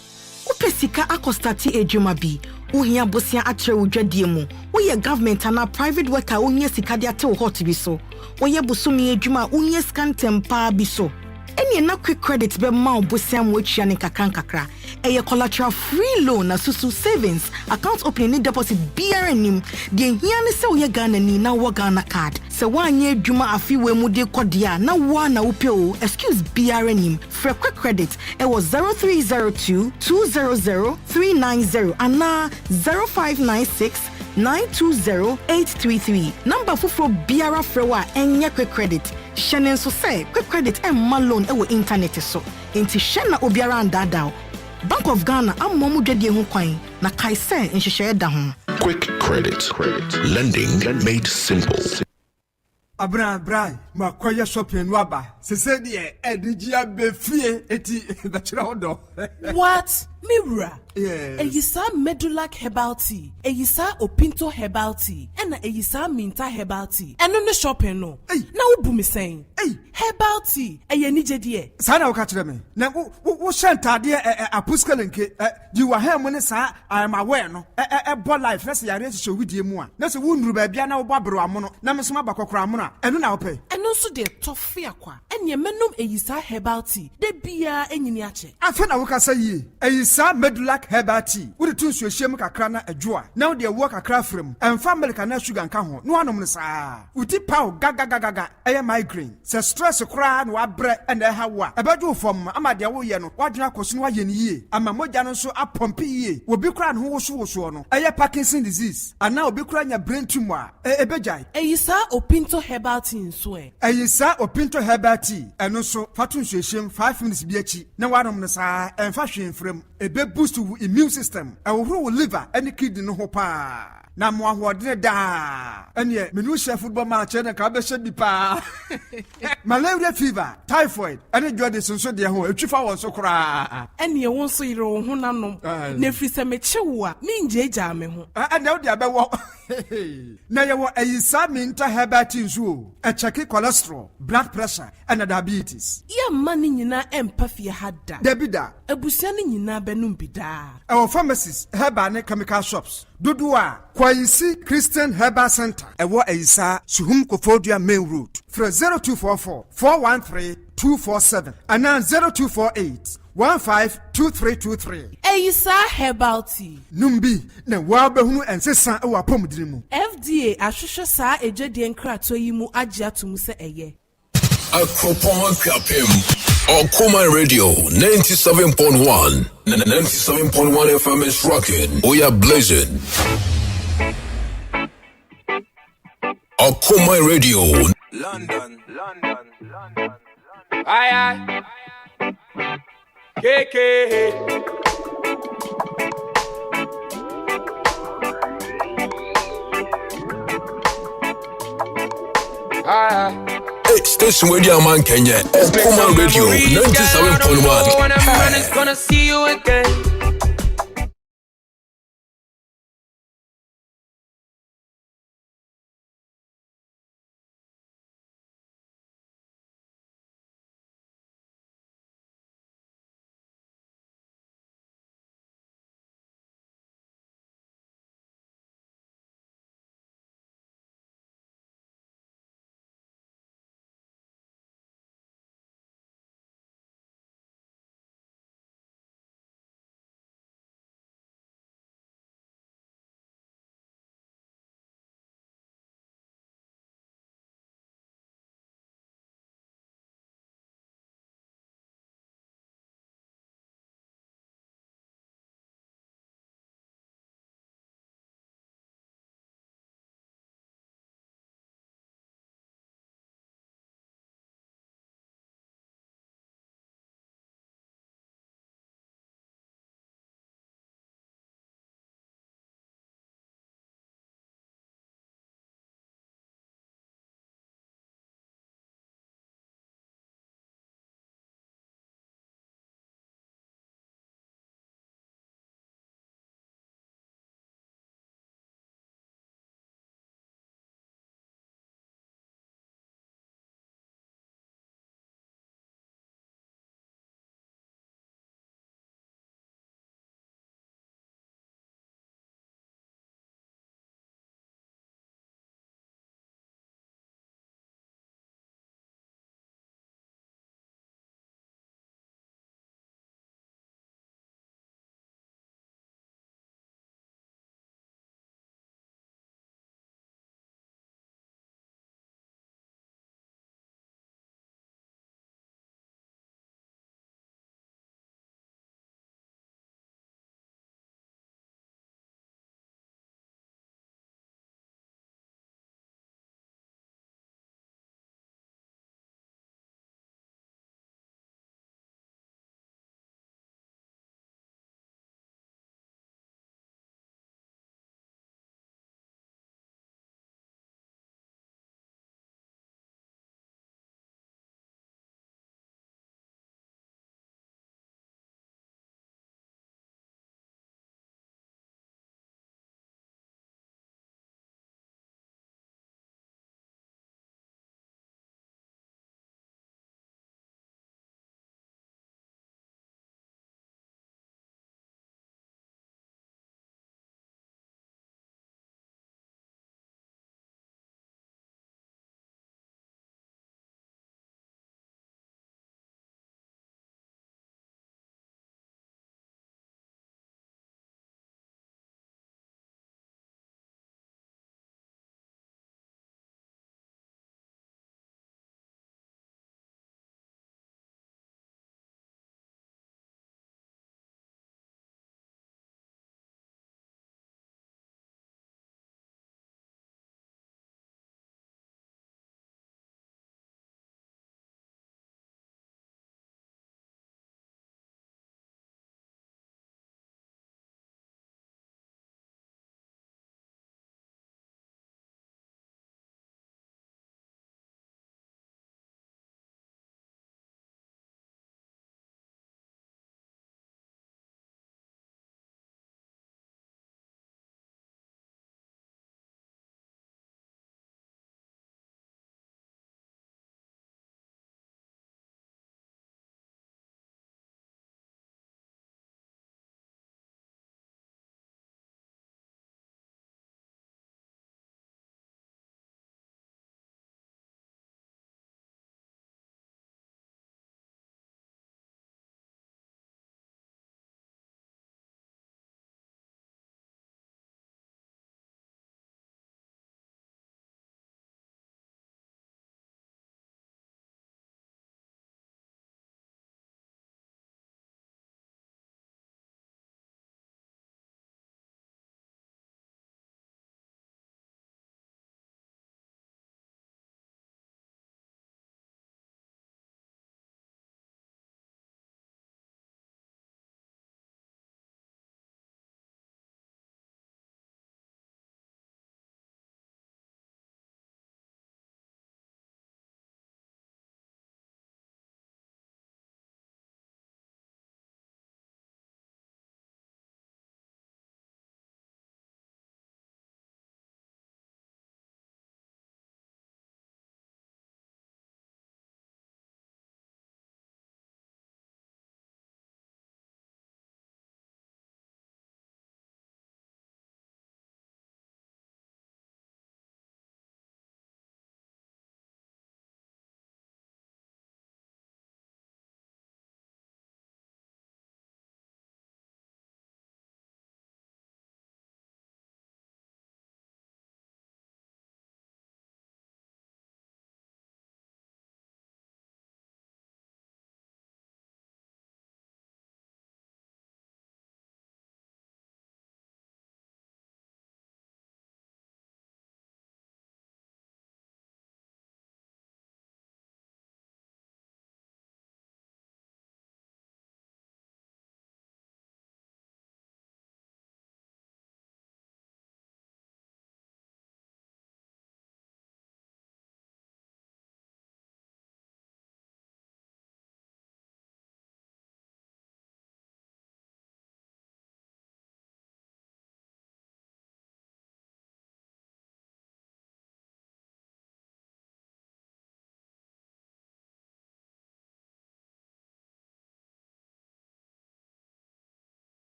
Upesika akostati ejuma bi. Uhia bosia atre udwadie mu. Uye government and private worker unye sika de ate hot bi so. Uye busumi ejuma unye scan tempa bi so. Eni na quick credit be ma obosia mu atwa ne kakra. Eye collateral free loan na susu savings account opening ni deposit BRNim de hia ne se uye Ghana ni na wo Ghana card se wanye adwuma afiwe mu de kodia na wa na upeo excuse BRNim for quick credit it was 0302 200 390 and 0596 920-833. Number for Biara Frewa enya quick credit. Shenen so say quick credit and loan ewo internet so. Inti shena obiara andada. Bank of Ghana amomu dwedie ho kwan na kaise nhyehyɛ da ho. Quick credit. Lending made simple. Abra, makoya shopping waba. Se die edigia befie eti bachira hodo. What? Mirror. Yes. Eyisa Medulac herbal tea. Eyisa Opinto herbal tea. Ena eyisa Minta herbal tea. Eno ne shopping no. Hey. Na ubu me saying. Hey. Herbal tea. Eye ni jedie. Sa na waka kire me. Na wo shantade apuska lenke. Di wa ha mo ne sa I am aware no. Bo life na se yare hye widie mu a. Na se wo nuru ba bia na wo bobro amono. Na me so mabakokora amono a ɛno na wopɛ. ɛno nso de tɔfe akwa ɛnea mɛnom eyisa herbal tea de bia enyini akyɛ. Afei na wokasa yie. Eyisa Medulac herbal tea. Wode to nsuohyia mu kakra na adwo a. Na wode ɛwɔ kakra frem. Ɛmfa milk na sugar nka ho. No anom no saa. Uti pow gaga ɛyɛ migraine. Sɛ stress koraa na wabrɛ ɛna ɛha wo a. Ɛbɛdwo fam ama de woyɛ no. Wadwena kɔso no wayɛ ne yie. Ama mogya no nso apɔmpe yie. Obi koraa no ho woso no. Ɛyɛ Parkinson disease. Ana obi koraa nya brain tumor a. Ɛbɛgyae. Eyisa Opinto herbal tea nso ɛ. Eyisa Opinto herbal tea. Ɛno nso fato nsuohyia 5 minutes bi akyi. Na wanom no saa ɛmfa hwe mfrem. Ebe boost wo immune system. Ɛworo wo liver ɛne kidney no ho paa. Na mo ahoɔdene daa. Ɛneɛ menu hyɛ football match na ka bɛhyɛ bi paa. Malaria fever, typhoid, ɛne jaundice nso deɛ ho etwifa wɔn so koraa. Ɛneɛ wo nso yere wo ho nanom. Na firi sɛ mekye wo a mengyagyaa me ho. Ɛnɛ wo de abɛwɔ. Na yɛwɔ Eyisa Minta herbal tea nso o. Ɛkyɛke cholesterol, blood pressure, ɛna diabetes. Yɛmma ne nyinaa ɛmpa fie ha da. Dabi da. Abusua ne nyinaa bɛnom bi daa. Ɛwɔ pharmacies, herbal ne chemical shops. Dodo a Kwayisi Christian Herbal Center. Ɛwɔ Eyisa Suhum Kofodua Main Road. Fra 0244 413 247 and now 0248 152323. Eyisa herbal tea. Numbi na wabehunu ensesa ewa pomdiri mu. FDA ahwehwɛ saa ejadie nkrato yi mu agye atum sɛ ɛyɛ. Akropon Kapim. Okuma Radio 97.1. 97.1 FM is rocking. We are blazing. Okuma Radio. London. Aye. KK. Aye. Station Radio Man Kenya. Okuma Radio 97.1. Gonna see you again.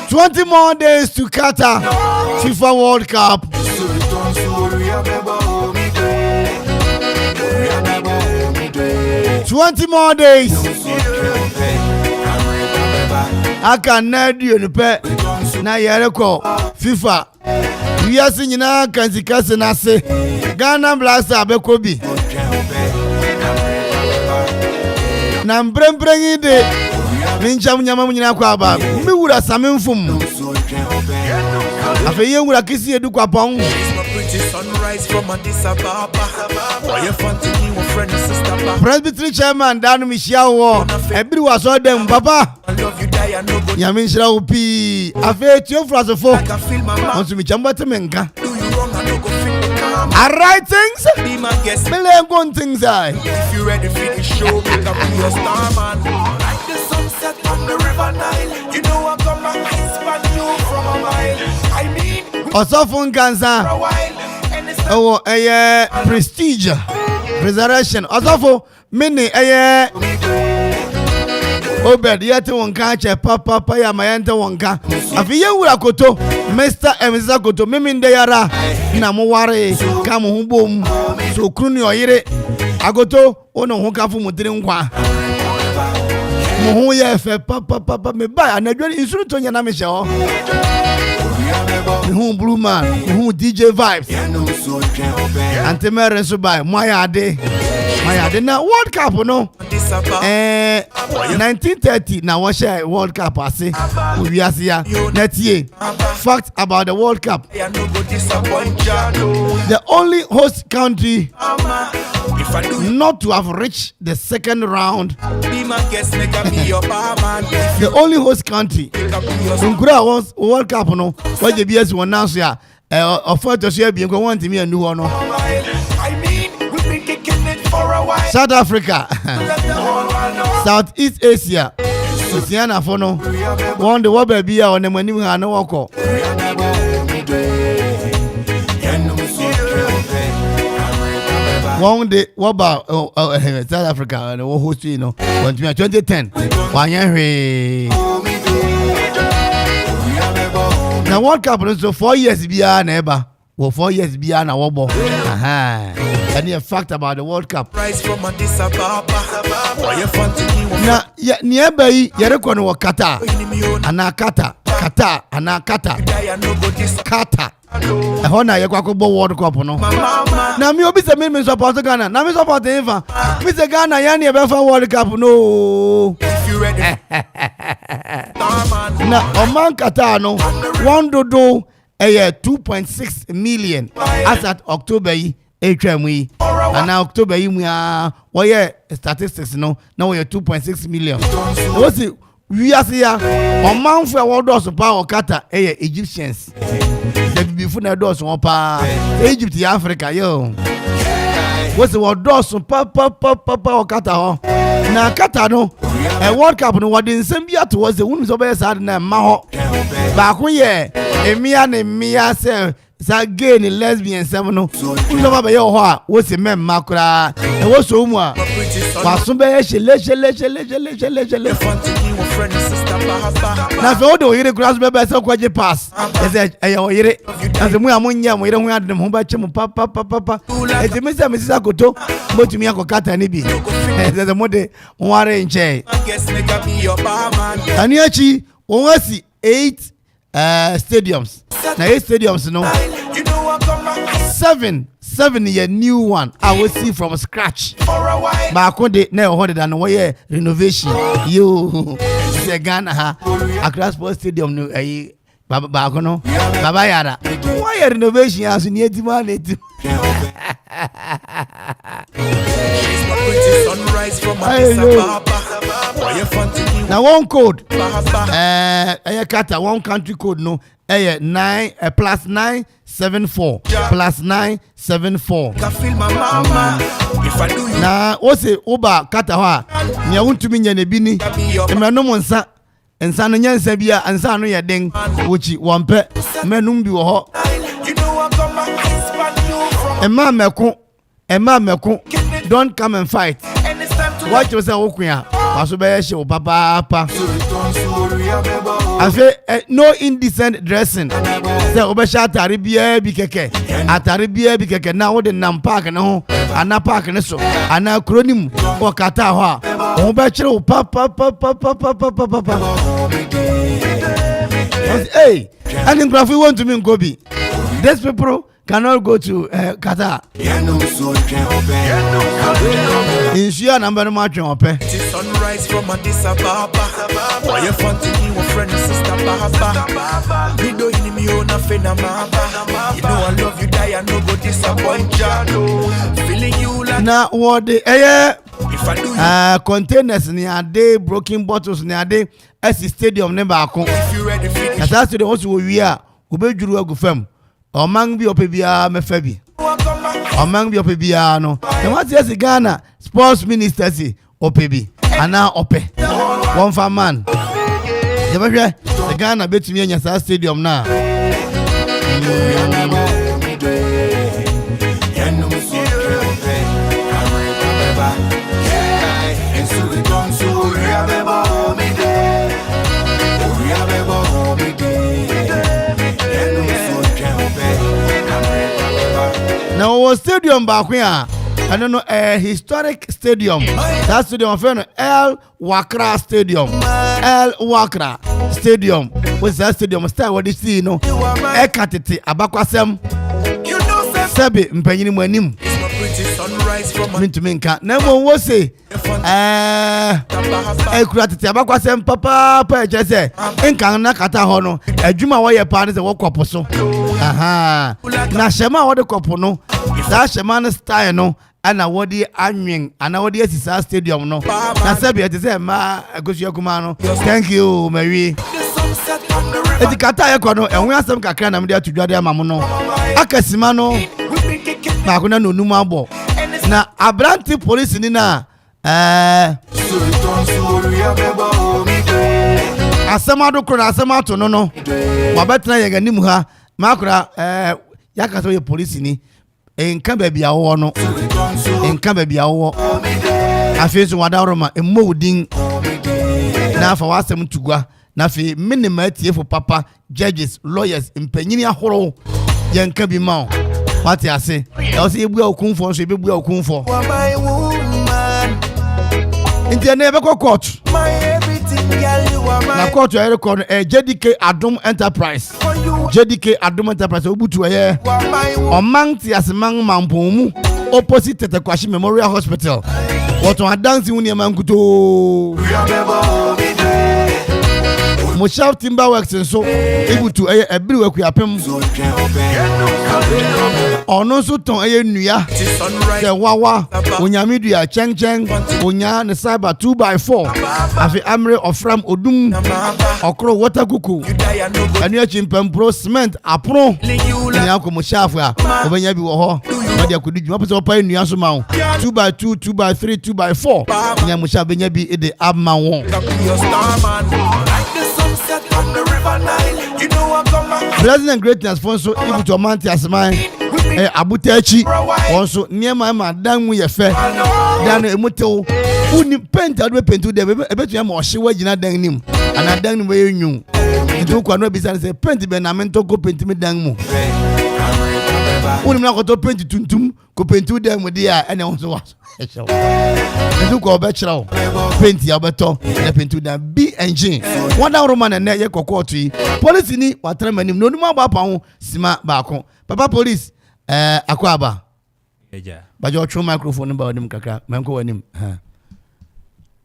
20 more days to Qatar FIFA World Cup. 20 more days. I can not do the pet. Now you're FIFA. We are singing now. Can see Cousin I say Ghana Blaster Bekobi. Now bring it. Mincha munyama munyina kwa ba. Mi wura samin fum. Afe ye wura kisi edu kwa pon. Presbytery chairman Danu Mishawo. Ebiri waso dem papa. Yamin shira upi. Afe tio frasofo. Onsu mi chamba temenka. I write things. Be my guest. Me lay go things I. If you ready for the show, make up your star man. Like the sunset on the river Nile. You know I got my eyes on you from a mile. I mean, Osofun Ganza. Oh, prestige, resurrection. Osofo mini Obed yete wonka che papa ya mayente wonka. Afi ye wura koto Mr. Emza koto mimi nde yara na mo ware ka mo hubom so kruni oyire agoto ono ho ka fu mudire nkwa mo ho ye fe papa me ba anadwo insuru to nya na me hye ho me hu blue man me hu DJ vibes antemere so by moyade na World Cup no 1930 na we share World Cup ase we asia next year. Fact about the World Cup: the only host country not to have reached the second round. The only host country was World Cup no what the BS one now ya offer to share bi nko want me anu ho no. South Africa, Southeast Asia, Oceania for no. One the what baby on the money we have no work. One day what about South Africa and the host you know 2010. One year. Now World Cup so 4 years be neighbor. Well 4 years be na wobo. And the fact about the World Cup. Na niebe yerekwa no Qatar. Anakata. Hona yekwa ko bo World Cup no. Na mi obi se me support Ghana. Na me support Eva. Me se Ghana ya ne be fa World Cup no. Na Oman Qatar no. One dodo 2.6 million as at October HME and now October statistics no now we are 2.6 million. What's it? We are here on month for what does power Qatar Egyptians. The before the doors on pa Egypt Africa yo. What's the what does papa Qatar na Qatar no a World Cup no what in Zambia towards the women's over side na maho back when Emia say gay ni lesbian seven no no ba yo ho wo se mem makura e wo so mu a waso be shele na so do yire grass be be se kwaje pass e yo yire na se mu amunya mu yire hu adem ho ba che mu papa e te misa misisa koto motumi akokata ni bi e se mo de ware nche ani achi won wasi 8 stadiums. Now 8 stadiums, no. 7 year new one. I will see from scratch. But I couldn't never hold it and way renovation. You say Ghana Accra Sports Stadium no Baba no Baba Yara. Why renovation as in yet man it. Now one code Qatar one country code no 9 plus 974 plus 974. Now what's it Oba Qatar ha nya wontumi nya na bi ni emranom nsa no nyansa bia ansa no ye den wochi wonpe menum bi wo ho Emma meko don't come and fight. Watch yourself okuya waso be ye she papa I say no indecent dressing. Say obesha atare bia bi keke. Atare bia bi keke na wo de nam park na ho. Ana park ne so. Ana kronim o kata ho a. O be kire o pa. Hey, and in Grafi want to me go be. These people cannot go to Qatar. Insure number much on pay. Sunrise from Addis Ababa. Why you fun to me, friend and sister Baba? You don't need me on a fena mama. You know I love you, die, I no go disappoint you. Feeling you like now what the containers near day, broken bottles near day, as the stadium never come. if you ready finish. As I said, also we are, we be go fam. Or man be opebia me febi. Or man be opebia no. And what yes Ghana sports minister say opebi. And now ope. One for man. The Ghana bet me in stadium now. Now our stadium back here, I don't know, a historic stadium. That stadium of El Wakra Stadium. El Wakra Stadium. What's that stadium? Start what you see, no? Ekatiti abakwasem. You know, Sebi mpenyini mwanim. it's not pretty sunrise from Mintu minka. Nemo wo say ekuratiti abakwasem papa ejese. Enka na kata ho no. Adwuma wo ye pa ne se wo kopo so. Aha. Na shema wo de kopo no. That shema no style no. Ana wodi anwen ana wodi asisa stadium no. Na sebi ete se ma agosu akuma no. Thank you Mary. Eti kata ye kono enwe asem kakra na me de atudwade amamu no. Akasima no. Ba ko na no numa abo. Na abranti police ni na asamado kro asamato no no. Wabetena ye ganimu ha. Makura yakaso ye police ni. Enka baabi awo no. Enka baabi awo. Afeso wadaroma emodin. Na afa wasem tugwa. Na fe minima tiefo papa judges lawyers impanyini ahoro yenka bi ma what I say I say ebu okunfo so ebu okunfo my woman, inti na ebe court my everything, girl, you are na my court ya record JDK Adom Enterprise JDK Adom Enterprise obutu ye oman ti asemang mampomu opposite Tetekwashi Memorial Hospital woto adansi woni e mankuto Moshaf Timber Works so able to ebiri we kuapem ono so ton nua se wawa onyamedua chengcheng onya ne cyber 2x4 afi amre ofram odum okro water kuku anu achimpem pro cement apro ni akomo Moshaf a obenya bi wo ho na dia kodi djuma pese opa nua so ma 2x2 2x3 2x4 nya Moshaf benya bi e de abma won President Greatness Fonso able to amount as mine Abutachi also near my madam we fe dan emoto uni paint adu paint de ebetu am ohye wagina dan nim ana dan we nyu ndu kwa no bisa say paint be na mento go paint me dan mu uni na ko to paint tuntum ko paint dan mu dia ene won so wa ndu ko be chirawo paint ya beto na paint dan B engine wonder roman na ye kokoto yi police ni watra manim no numa ba pa ho sima ba ko papa police akwaba eja bajo tru microphone ba onim kakra menko wanim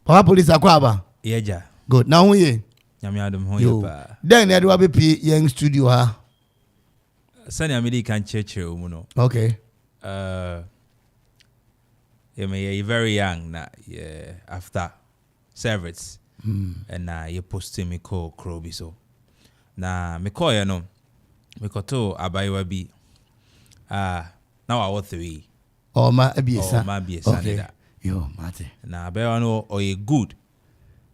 papa police akwaba eja good now hu ye nyame adom ho ye pa then na do abepi young studio ha sani amidi kan cheche o mu no okay you're very young na after service and you posted me call Krobi so na me call you no me koto abayiwa bi now I was 3 oh ma abiesa okay yo mate na abayiwa no oye good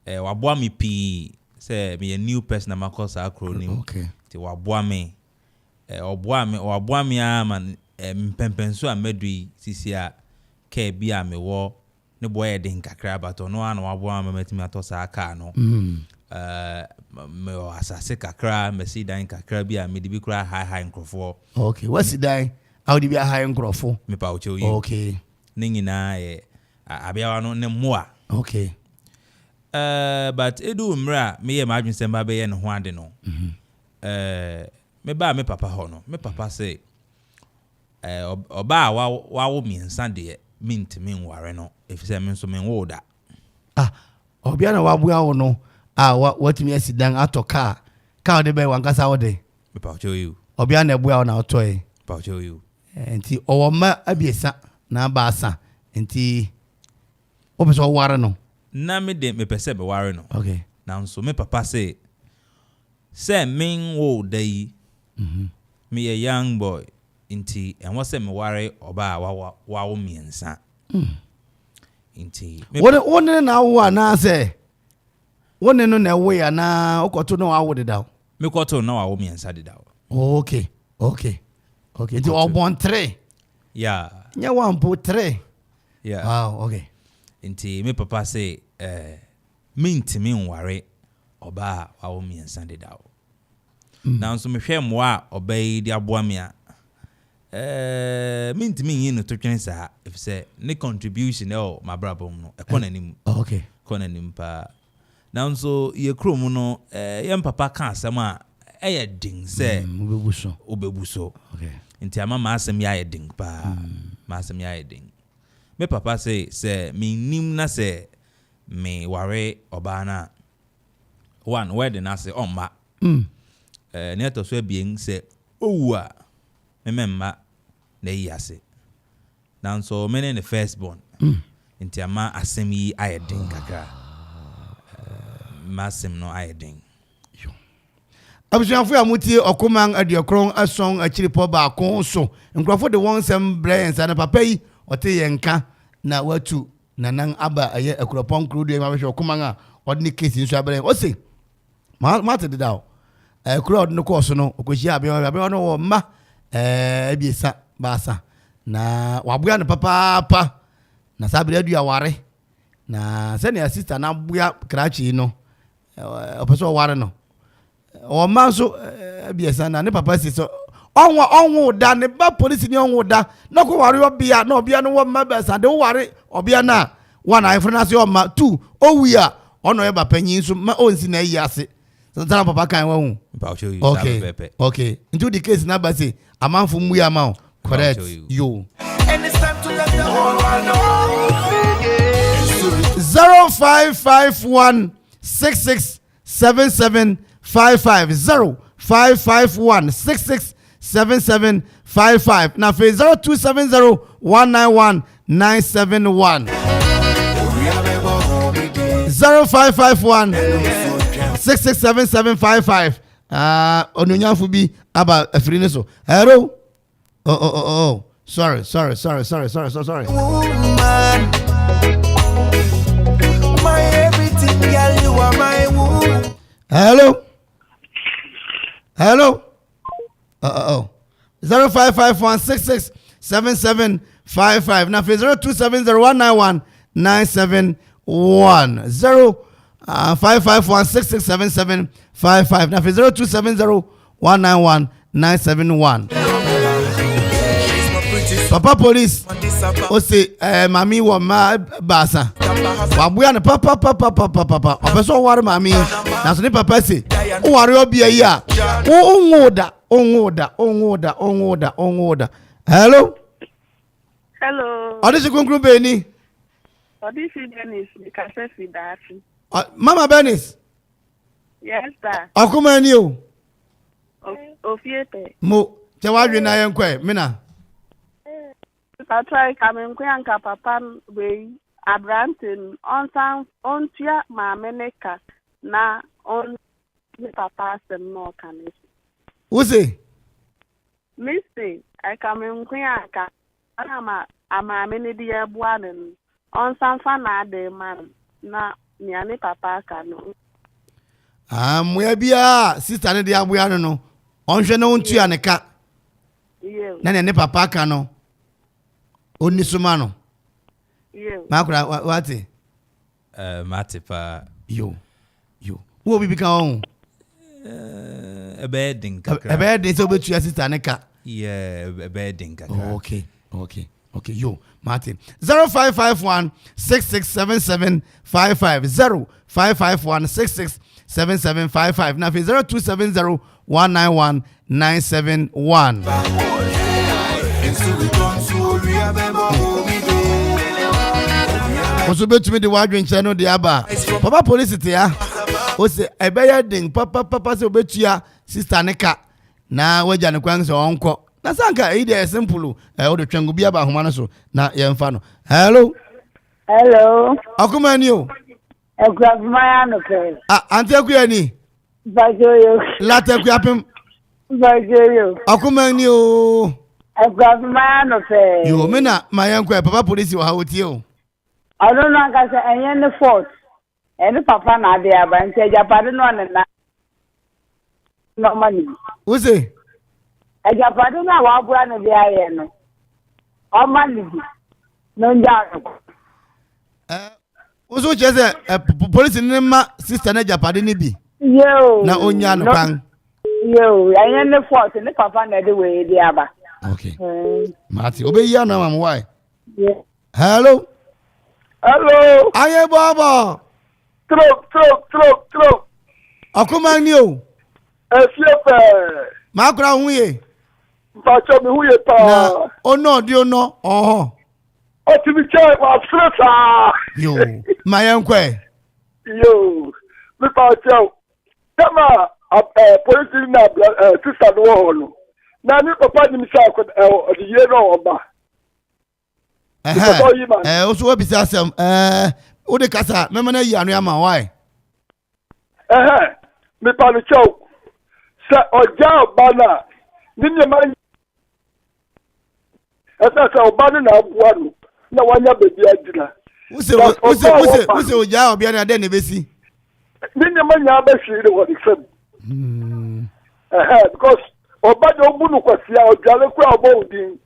waboa me pi say me a new person na makosa acronym okay ti waboa me waboa me man mpempenso amedui sisi a ke bia me wo ne boy de nkakra bato no ana waboa me metimi atosa aka no me asase kakra me si dan kakra bi a me di bi kura high nkrofo. Okay, what's the dan? How di bi high nkrofo? Me pa uche yi. Okay. Ne nyina abiawa no ne moa. Okay. But edu mra me ye ma adwin semba be ye ne ho ade no. Me ba me papa ho no. Me papa say oba wa wo miensa de mint me nware no. Efise me nso me wo da. Obia na wabua wo no. Watimi asidan atoka. Ka de be wankasa wo de. Me pa uche yi. Obia na ebua wo na otoe. Pa uche yi. Enti owoma abiesa na baasa. Enti obeso ware no. Na me de me pese be ware no. Okay. Now so me papa say men wo day. Me a young boy inti and what say me ware oba wa wo miensa. Inti. What na wo na say. One no na we na okoto no awo de daw. Me koto na wa wo miensa de daw. Okay. Inti obon 3. Yeah. Nya 1.3. Yeah. Wow, okay. Inti me papa say minti me nware oba wa wo miensa de daw. Now so me hwe moa obey di aboa me a minti me yin no to twen sa if say ne contribution my brabom no e kona nim. Okay. Kona nim pa. Now so ye krom no yem papa ka asem a eye ding say obebuso. Okay. Inti ama ma asem ya ding pa. Ma asem ya ding. Me papa say me nim na say me ware obana one wedding na say omma. Ne to so bien say owa me memma na yase. Now so me the firstborn. Inti ama asem yi ayedin kakra. Masem no ayedin. Abusuafo amutie okoman aduokron ason achiripo ba kon so. Nkrofo de won sem brains na papa yi ote yenka na watu nanan aba aye akropon krudo ma hwe okoman a odne case nso abere. O se ma te dawo. Kuro odne ko so no okohia abia no wo ma ebiesa baasa na waboa ne papa na sabere adu aware na se ne assistant na boa krachi no opeso ware no o ma so ebiesa na ne papa si so onwo da ne ba police ni onwo da na ko ware obia na obia no wo ma besa de ware obia na one ifrena se o ma two owia ono e ba panyin so ma onsi na yi ase tara papa kan wa hu. Okay. Into the case na ba say amanfo mu ya ma correct yo. And it's time to let the whole world know. 0551 667755 0551 667755 na fe 0270 191 971 0551 667755 onunyanfo bi aba afiri ne so hello sorry Woman, my everything, girl, you are my woman. hello 0551 667755 na fe 0270 191 971 0551 667755 na 0270 191 971 Papa police o say mami wo ma basa waboa ne papa opeso ware mami na so ne papa say o ware obia yi a onwoda hello Odisi kunkun be ni Odisi Dennis because fi that. Mama Benis. Yes, sir. Akuma ni o. Ofiete. Mo, che wadwe na yenkwe, mina. I try coming kwanka papa we Abranton on tia ma meneka na on papa sem no kan. Who say? Missy, I coming kwanka ama meni dia buanen on sanfa na de man na niane papa kanu. Mwe bia sister ne dia bua no onhwe ne ontua ne ka. Yeah. Na ne papa ka no. Oni suma no. Yeah. Makura wati? Mate pa yo. Wo bi ka on. A bedding kakra. A bedding so be tua sister ne ka. Yeah, a bedding kakra. Okay. Yo, Martin. 0551 667755 0551 667755. Now 0270 191 971. Also bet me the wadrin channel the aba. Papa police ya. O say e be yading papa say obetua sister neka na waja ne kwan so onko. Na sanka e dey simple o de twangu bia ba homa no so na yemfa no. Hello. Akuma ni o. Ekwafumaya no ke. Ante akuya ni. Bajoyo. Late akuyapem. Bajoyo. Akuma ni o. Ekwafumaya no ke. Yo me na mayanko papa police wa hawoti o. I don't know ka say enye ne fault. Eni papa na ade aba nte japade no na normally. Wo say? Japade na wa bua no bia ye no. O mali. No njaro. Wo cheze police ni ma sister na japade ni bi. Yo. Na onya no kan. Yo, enye ne fault ni papa na de we ade aba. Okay. Mati, obeyi na mam why? Yeah. Hello. Aye baba. Tro. Akuma ni o. Efiepe. Makura huye. Mpacho mi huye pa. Na ono di ono. Oho. O ti bi che wa fresa. Yo, mayenkwe. Yo. Mi pa che. Kama police na sister no no. Na ni papa ni mi sha ko di ye no oba. Also what bisa asem o de kasa mema na yi anu ama why me pa no chow sa oja bana ni man asa sa obana na abuwa no na wanya bebi adina use oja obi na de ne besi ni man nya ba shiri wo di fam because obana obunu kwasia ojale kwa obo udin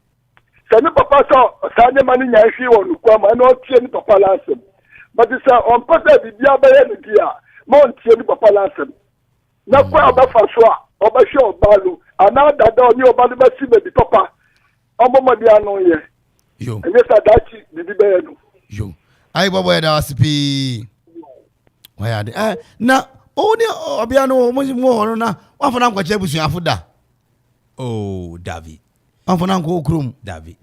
Sani papa so sani mani nyanshi wonu kwa ma no tie ni papa lasem. But say on pata bibia ba ye ni dia. Ma on tie ni papa lasem. Na kwa oba fa so a oba hwe obalu. Ana dada oni obalu ba si be papa. Omo mo dia no ye. Yo. Ene sa dachi bibi be no. Yo. Ai bobo ya da wasipi. Waya de. Na oni obia no mo hono na wa fa na nkwache busu afuda. Oh, David. Amfona nko krom David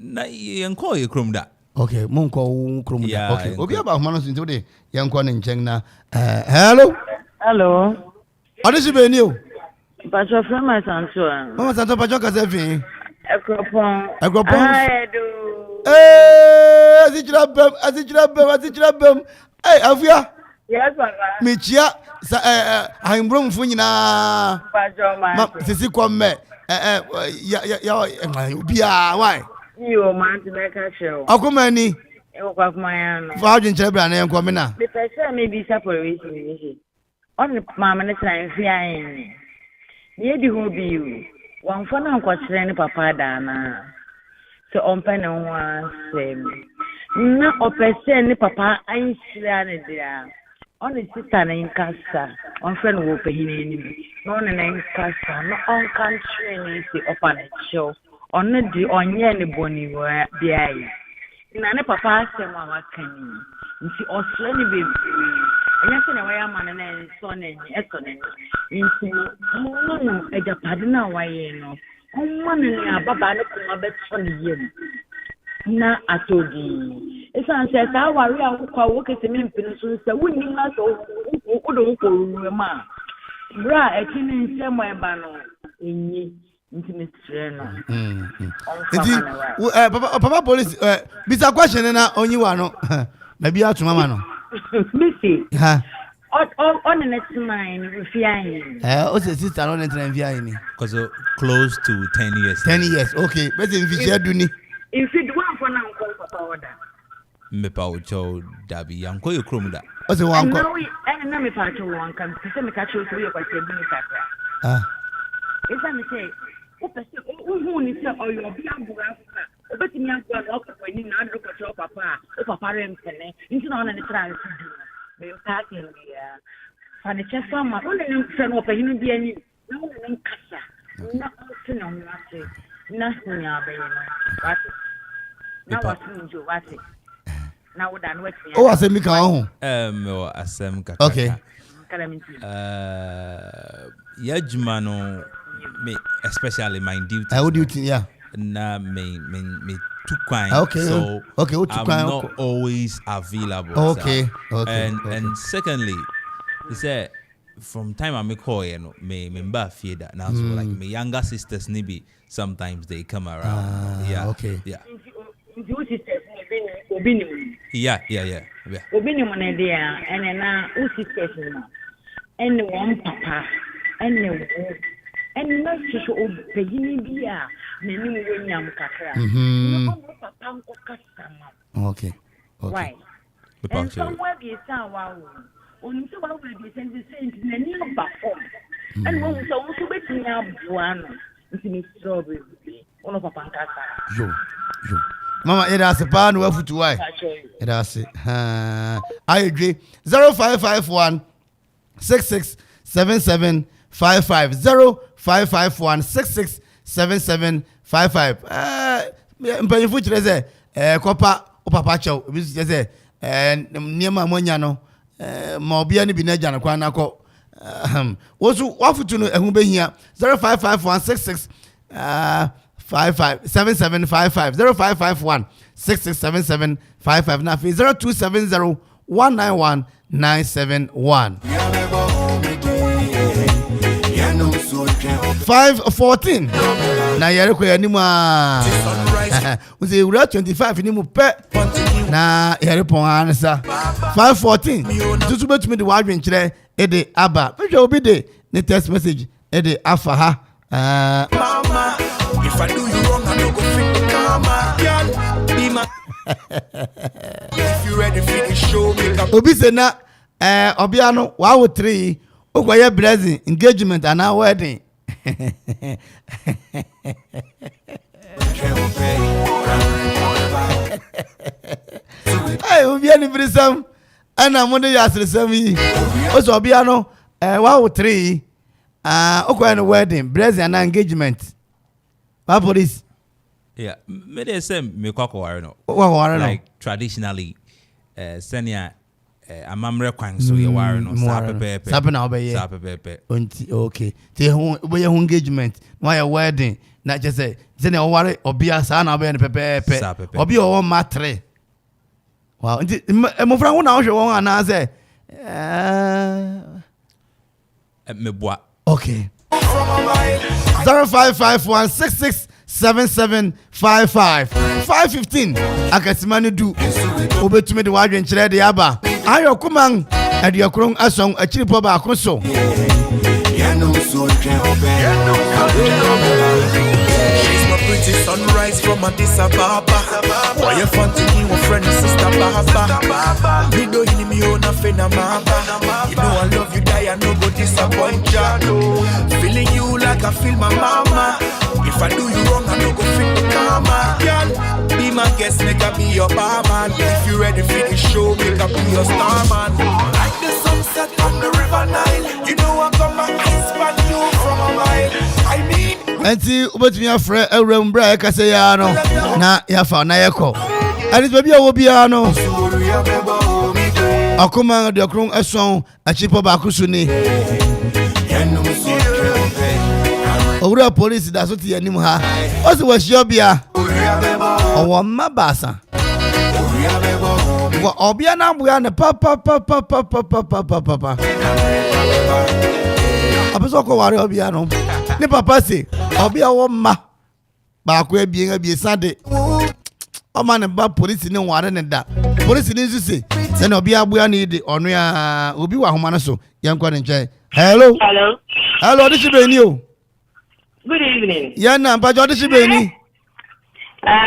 na yenko ye krom da. Okay, monko krom da. Okay, obi aba homa no sinto de yenko ne nchen na hello. Odisi be ni o. Pacho from my santo. Mama santo pacho ka se fin. Ekropon. Ayedo. Azijira bem. Hey, afia. Yes, papa. Michia ahimbro mfu nyina. Sisi kwame ya bia why? Yo man to make a show. Akuma ni. Ekwa kuma ya no. Fa adwin kire bra na enko me na. The person may be separate me. On the mama na try fia yin. Ye di ho bi you. Wan fa na nko kire ni papa da na. So on pen no one same. Na opese ni papa ayin sira ne dia. On the sister in Casa, on friend will pay him. No one in Casa, no on country is the open show. On the on any bonny where the eye. In a papa, say, Mamma can you see Australian baby. And yes, I am man and son and Econin. Into a Japadina way, no. On one in a baba, my best son, him. Na atodi esa nse ka wari akwa woke se mempino so nse wonni na so odo ko ruema bra ekini nse mo eba no enyi intimate no papa police bisa question na onyi wa no na bi atuma ma no missy ha on the next mine refiaing o se sister on the refiaing ni cause close to 10 years. 10 years okay but in fi duni. If you do one for now, call Papa order. Me pa ucho dabi yanko ye krom da. O se wanko. And now me pa ucho wanka. Pese me catch you so you kwa sebi ni kakra. Esa me say, o pese o ni say o yo bi abu Africa. O beti mi abu na o ko ni na do ko cho papa. O papa re mpene. Nti na ona ni try to do. Me party ya. Fani chesa ma one ne mfe no pahinu bi ani. Na one ne nkasa. Na se na nwase. Na nya be no. Wate. Na wasu njo wate. Na woda no wate. Oh, asem ka ho. Asem ka. Okay. Yajuma no me especially my duty. How duty, yeah. Na me too kind. Okay. So okay, I'm not always available. Okay. So. Okay. And secondly, he said from time I make call, you know, me mba fear that now. So like my younger sisters maybe sometimes they come around. Yeah. Okay. Yeah. Yeah. Obini mo na dia ene na o sisters no. Ene won papa. Ene wo. Ene na so obegini bia na ni wo nyam kakra. No papa nko kasama. Okay. Right. And somewhere be sawa wo. Oni so wa be send na ni ba form. And wo so beti nya aboa no. Ntimi strawberry. Ono papa nkasa. Yo. Mama, it has a pan where to why. It has it. I agree. 0551 667755 0551 667755. Mpany future say kopa papa chow. Bi say niema monya no ma obia ni bi na agya no kwan na ko. Wosu wafutu no ehun behia 0551 66 557755 0551 667755 na 0270 191 971 514 na yere ko animu a we ura 25 ni mu pe na yere pon ansa 514 tutu betumi de wadwen kire e de aba me obi de ne text message e de afa ha mama if I do you wrong I no go fit the karma girl be my if you ready for the show make up obi se na obia no wa wo 3 ogoye blessing engagement and our wedding hey obi ani brisam ana mo de yasresam yi o so obia no wa wo 3 ogoye no wedding blessing and engagement what police yeah me dey say me kwakoware no like traditionally senior amamre kwan so ye ware no sapepepe sape na obeye sapepepe onti okay te hu obeye hu engagement na ya wedding na je say senior ware obia sa na obeye pepepe obia o matre wow nti mo fra hu na wo hwe won ana say me boa okay 0551667755 515 akasimani du obetumi de wadwen kire de aba ayo kuman adiakron ason akiripo ba akoso pretty sunrise from Addis Ababa. Why you fancy me, my friend and sister Baba? Me do you me own a fena mama. You know I love you, die I no go disappoint ya. Feeling you like I feel my mama. If I do you wrong, I no go fit the karma. Girl, be my guest, make I be your barman. If you ready for the show, make I be your starman. Like the sunset on the river Nile. You know I got my eyes on you from a mile. I mean. Enti ubetumi afre ewrem bra ekase ya no na ya fa na yeko ani baby awo bia no akoma de okron eson achipo ba kusu ni owura police da so ti anim ha o se wahia bia owo mabasa wo obia na buya ne papa abeso ko ware obia no ni papa se obia wo ma ba ko ebien sade o ma ne ba police ni ware ne da police ni nsusi se na obia abua ni de onu ya obi wa homa no so yankwa ne nche hello this is Beni o good evening na mpajo this is Beni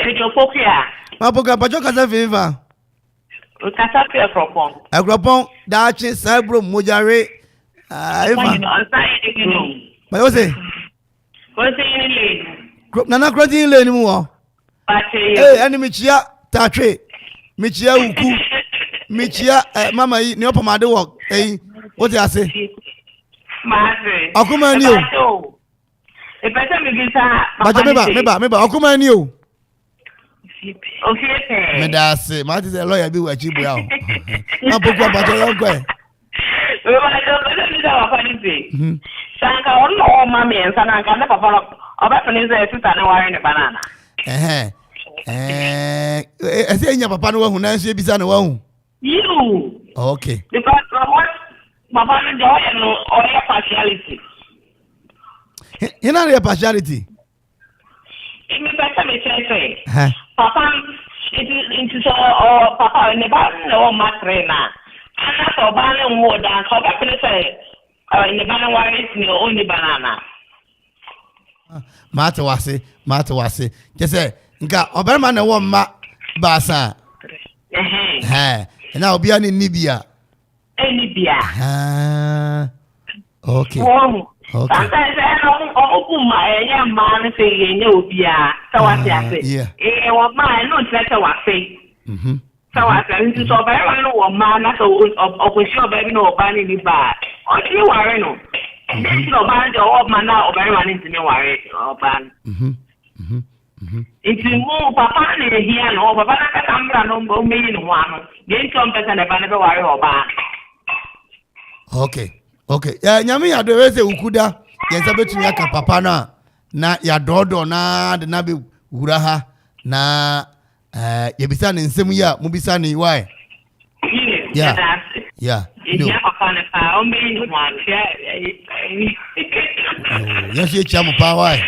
it's Opokia mapoka mpajo kasa fever kasa pe Akropon Akropon da chi sabro mojare Eva but you say Nana Crotin Lane mu o. Hey, enemy chia tatwe. Me chia uku. Michia, Mama, you up my door. Hey, what do I say? Okuma and you. If I tell me this, but maybe Okuma and you. Okay. Medase, Martin is a lawyer, be what you will. I'm put up at your way. Sanka, oh, mommy, and Sanka, Papa, or Bethany is a sister and wearing a banana. I say, your papa who now she be on one. You. Okay. Because what Papa enjoy and all your partiality. You know your partiality. It means better me say. Papa, it is into so or Papa in the barn or matrena. And that's all banana more than so Bethany say. In the banana wire is only banana. Mata wase. Just say, Nka, Oberman na one ma basa. And I'll be an in Libya. Okay. Sometimes I don't open my young man and say, no, so I say, eh, what my no letter was say. So I said, this is so very one man, so of sure, baby, no, banning the bar. Or you are no. No man, the old man now, very one into me, worry, or ban. If you move Papa here, no, Papa, no, million one. Then some person never worry or ban. Okay. Nyami ya do wese ukuda. Yensa betu yaka papa na ya dodo na de na be wuraha na yebisa ne nsem ya mubisa ne why. Yeah. Yeah, Papa na pa o me one. Yes, you cham pa why.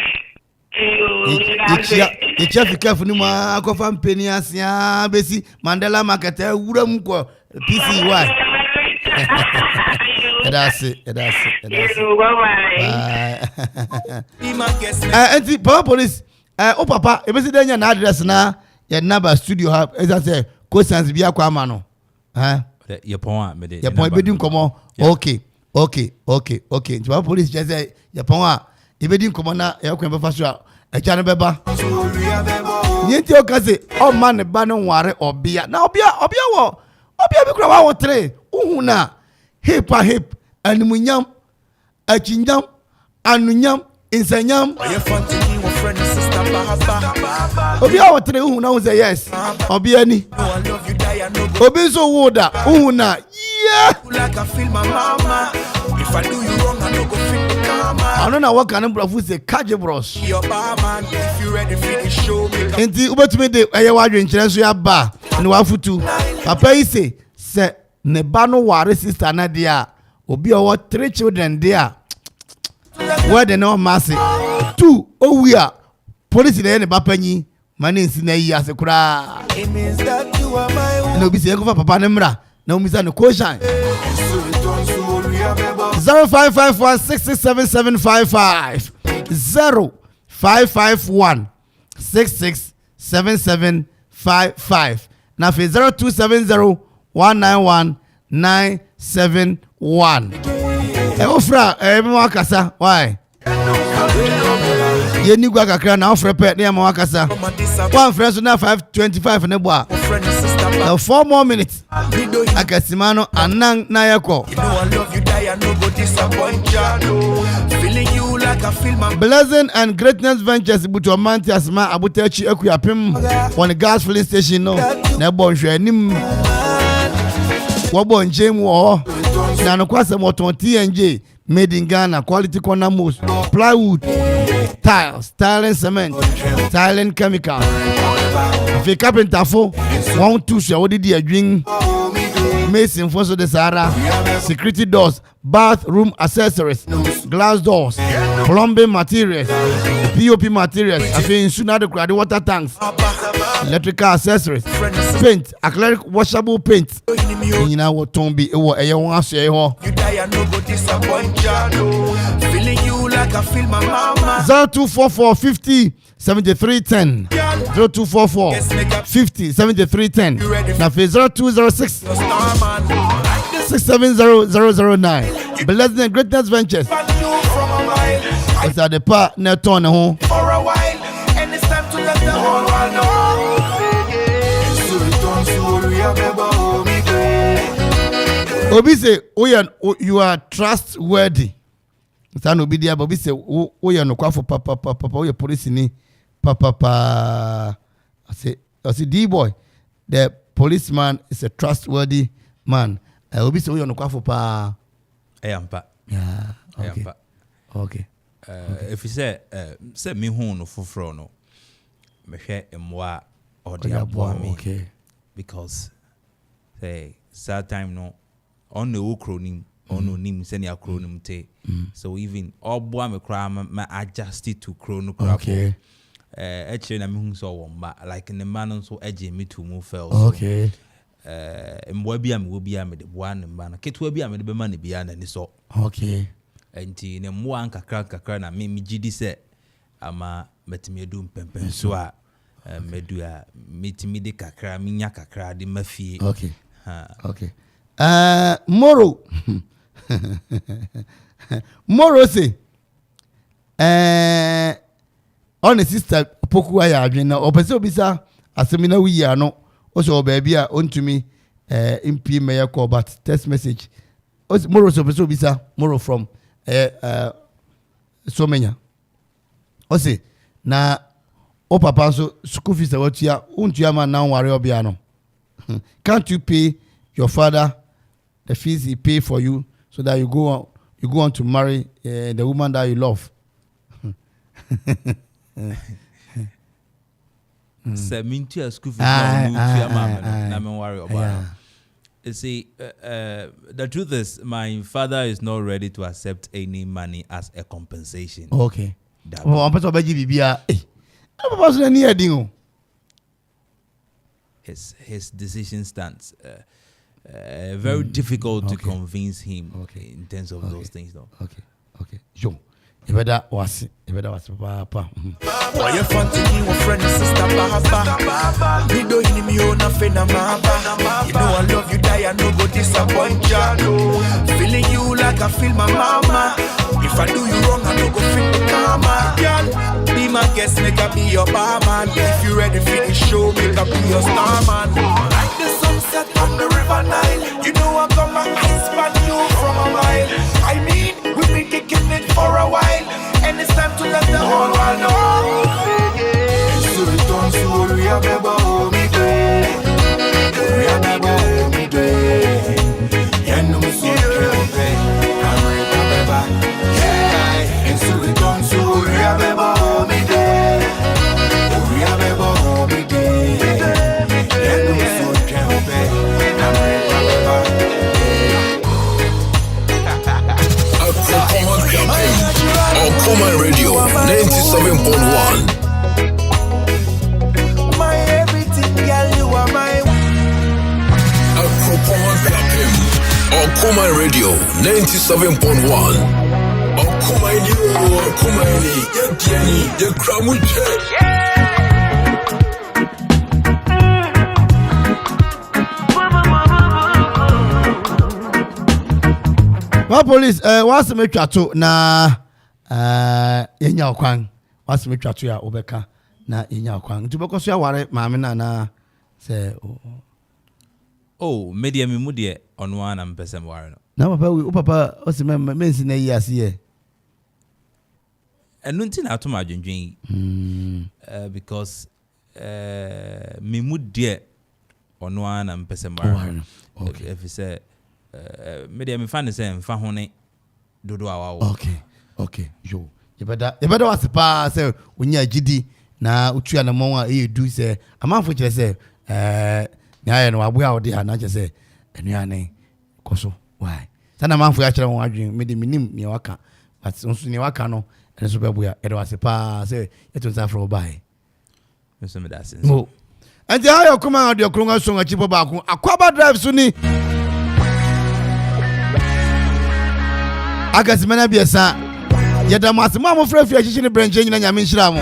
You chef careful ni ma akofa mpeni asia besi Mandela market wura mu ko PCY. That's it. And Papa Police, oh Papa, if you see na address na your number studio have as I say questions be akwa ma no. Your point me dey. Your point be din komo. Okay. Papa Police just say your point e be din komo na e kwen be fa so a eja no be ba. Nyenti o ka say o man ba no ware obia. Na obia bi kura wa 3 uhu na hip animunyam achinyam anunyam insanyam obi a wotre hu na say yes obi ani obi so woda hu na yeah like I feel my mama if I do you wrong I no go feel the karma I don't know what kind of bro say kaje bros your man if you ready for the show me enti ubetumi de eye wadwe nkyere so ya ba ne wafutu papa yi say ne ba no ware sister na dia obi owo 3 children there where they no mass 2 owia police dey ne ba panyi mane nsi na yi asekura it means that you are my own no bi say ko papa ne mra na umisa ne koshan 0551667755 0551667755 na fe 0270191971 ofra mo akasa why ye ni gwa kakra na ofra pe na mo akasa one friend na 525 ne bo a 4 more minutes akasimano anan na yeko Blessing and Greatness Ventures buto manti asma abutechi ekuyapim on the gas filling station no na bon hwanim wo bon jem wo na no kwase moton TNJ made in Ghana quality corner most plywood tiles styling cement styling chemical if carpenter for 1-2 so what did you drink mason for so the Sahara security doors bathroom accessories glass doors plumbing materials POP materials afin sooner the crowd water tanks electrical accessories paint acrylic washable paint you know what tombi e wo eye won aso e ho feeling you like I feel my mama 0244507310 0244507310 na 0206 6700009 Blessing and Greatness Ventures it's at the part na turn home for a while and it's time to let the whole world know so return to we are Obi say, you are trustworthy. San obi dia Obi say, oye no kwa for papa, oye police ni papa. I say D-boy, the policeman is a trustworthy man. Obi say oye no kwa for pa. Ayampa. Yeah. Okay. If you say me hu no foforo no. Me hwe emwa or the aboa me. Okay. Because say sad time no on the acronym on no nim send acronym te. So even all boa me cry ma adjust it to chrono. Okay. Actually na me hu so won like in the man so eje me to move fell. Okay. Mwa bia me wo bia me de boa ne ba na keto bia me de be ma ne bia na ni so. Okay. Enti ne mwa nkakra na me gidi se ama metimi edu mpempen so a medu a metimi de kakra minya kakra de mafie. Okay. Okay. Moro say on the sister poku aya adwen na opese obisa asemina wi ya no o so baby a ontumi impie me call but text message Moro so opese obisa Moro from so menya o say na o papa so school fees watua untua ma na worry obia no. Can't you pay your father the fees he pay for you so that you go on to marry the woman that you love? Se mintu school fees na me worry about. You see, the truth is my father is not ready to accept any money as a compensation. Okay. Oh, I'm better baby bibia. Papa so na edin. His decision stands very difficult to convince him in terms of those things though. Okay. Yo. You better was papa. Why you fancy your friend and sister Baba? Me do in me own a fena mama. You know I love you, die I no go disappoint ya. Feeling you like I feel my mama. If I do you wrong, I no go feel the karma. Girl, be my guest, make I be your barman. If you ready for the show, make I be your starman. Like the sunset on the river Nile. You know I got my eyes on you from a mile. I mean, we've been kicking it for a while. And it's time to let the whole world know. So return to we have ever me day. We have ever me day. Yeah, no so okay. I'm ready, yeah. And so return to we have ever me day. We have ever me day. Yeah, no so okay. I'm ready, on Common Radio 97.1. My everything, girl, you are my On Common Radio 97.1. On Common the Kramuche. My police wants me to na yenya okwan wants me to ya obeka na yenya okwan ntubeko so ya ware maame na say media me mudie ono ana mpesem ware no na papa o se mensi na yi ase enu nti na atoma adwendwen because me mudie ono ana mpesem ware okay if you say media me fan say mfa hone dodo awawo okay yo you better was pa say onya gidi na utua na mo a e du say amanfo kire say nya no aboa odi ha na kire say enuane koso why sana amanfo ya kire won adwen media minim ne waka but nso ne waka no ene so beboa e do was pa say eto nsa fro bai so me that sense mo enti ayo kuma odi okrunga so ngachi bo ba ko akwaba drive so ni Agasimena biasa yedamase mo frafia hihine branche nyina nyame nhira mo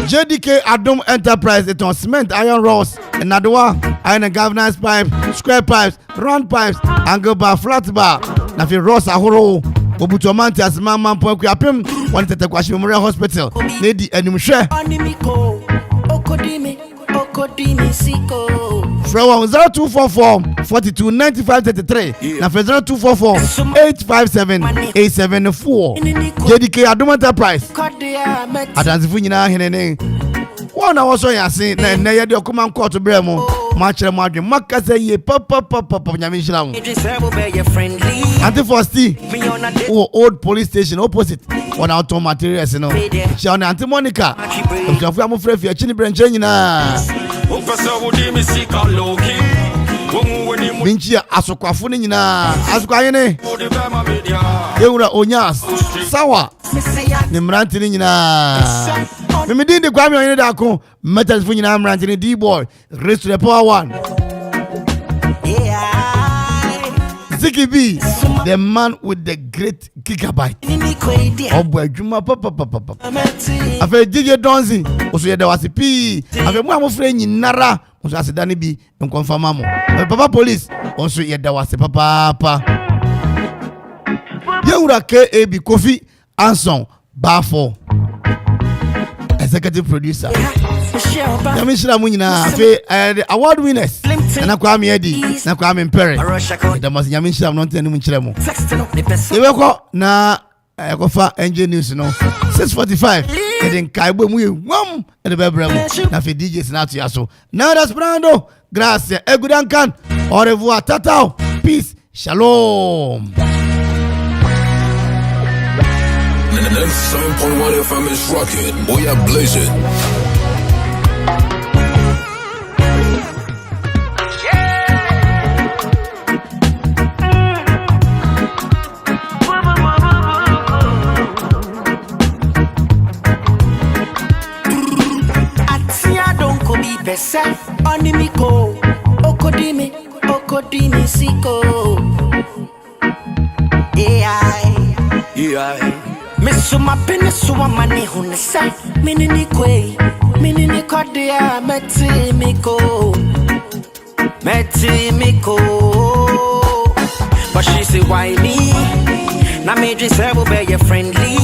JDK Adom Enterprise it on cement iron rods nadoa iron governance pipe square pipes round pipes angle bar flat bar na fi rods ahoro obutomante asema mampo akuapem won tetekwashi Memorial Hospital lady animhwe Onimiko okodime siko From 0244 42 95 33. Now, 0244 857 874. JDK Adom Enterprise. Adansifu nyina henene. One also yasi na ye de okuma court bremo. Machere madwe makase ye papa nyamishira mu. Anti Fosti. Old police station opposite. On auto materials no. She na Anti Monica. Ofiafu amofre fi achi ni branche nyina. Minchi asokwafo ni nyina. Asokwaye ne. Yewura Onyas. Sawa. Ni mranti ni nyina. Mimidin de kwame oyene da ko metal fu nyina mranti ni D-boy. Race to the power one. Ziggy B, the man with the great gigabyte. Obo adwuma papa. Afa DJ Donzi, oso ye da wasi pi. Afa mu amofre nyinara, oso asedane bi nkonfama mo. Papa police, oso ye da wasi papa. Yewura KAB Kofi Anson Bafo. Executive producer. Yamishira munyina the award winners. Na Kwame Edi, na Kwame Mpere. Da mas Yamishira no ntenu munchire mu. Eweko na ekofa NJ News no 6:45. Eden kaibo mu yewam e de bebra mu. Na fe DJs na to yaso. Now that's Brando. Gracias. Egudankan. Au revoir. Tatao. Peace. Shalom. 97.1 FM is rocking. We are blazing. Atia don't go be besa. Onimiko. Okodimi siko. Yeah. Misu mapene suwa mani hunesa. Minini kodia meti miko. But she say why me? Na me just say will be your friendly.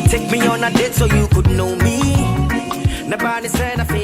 Take me on a date so you could know me. Nobody said I feel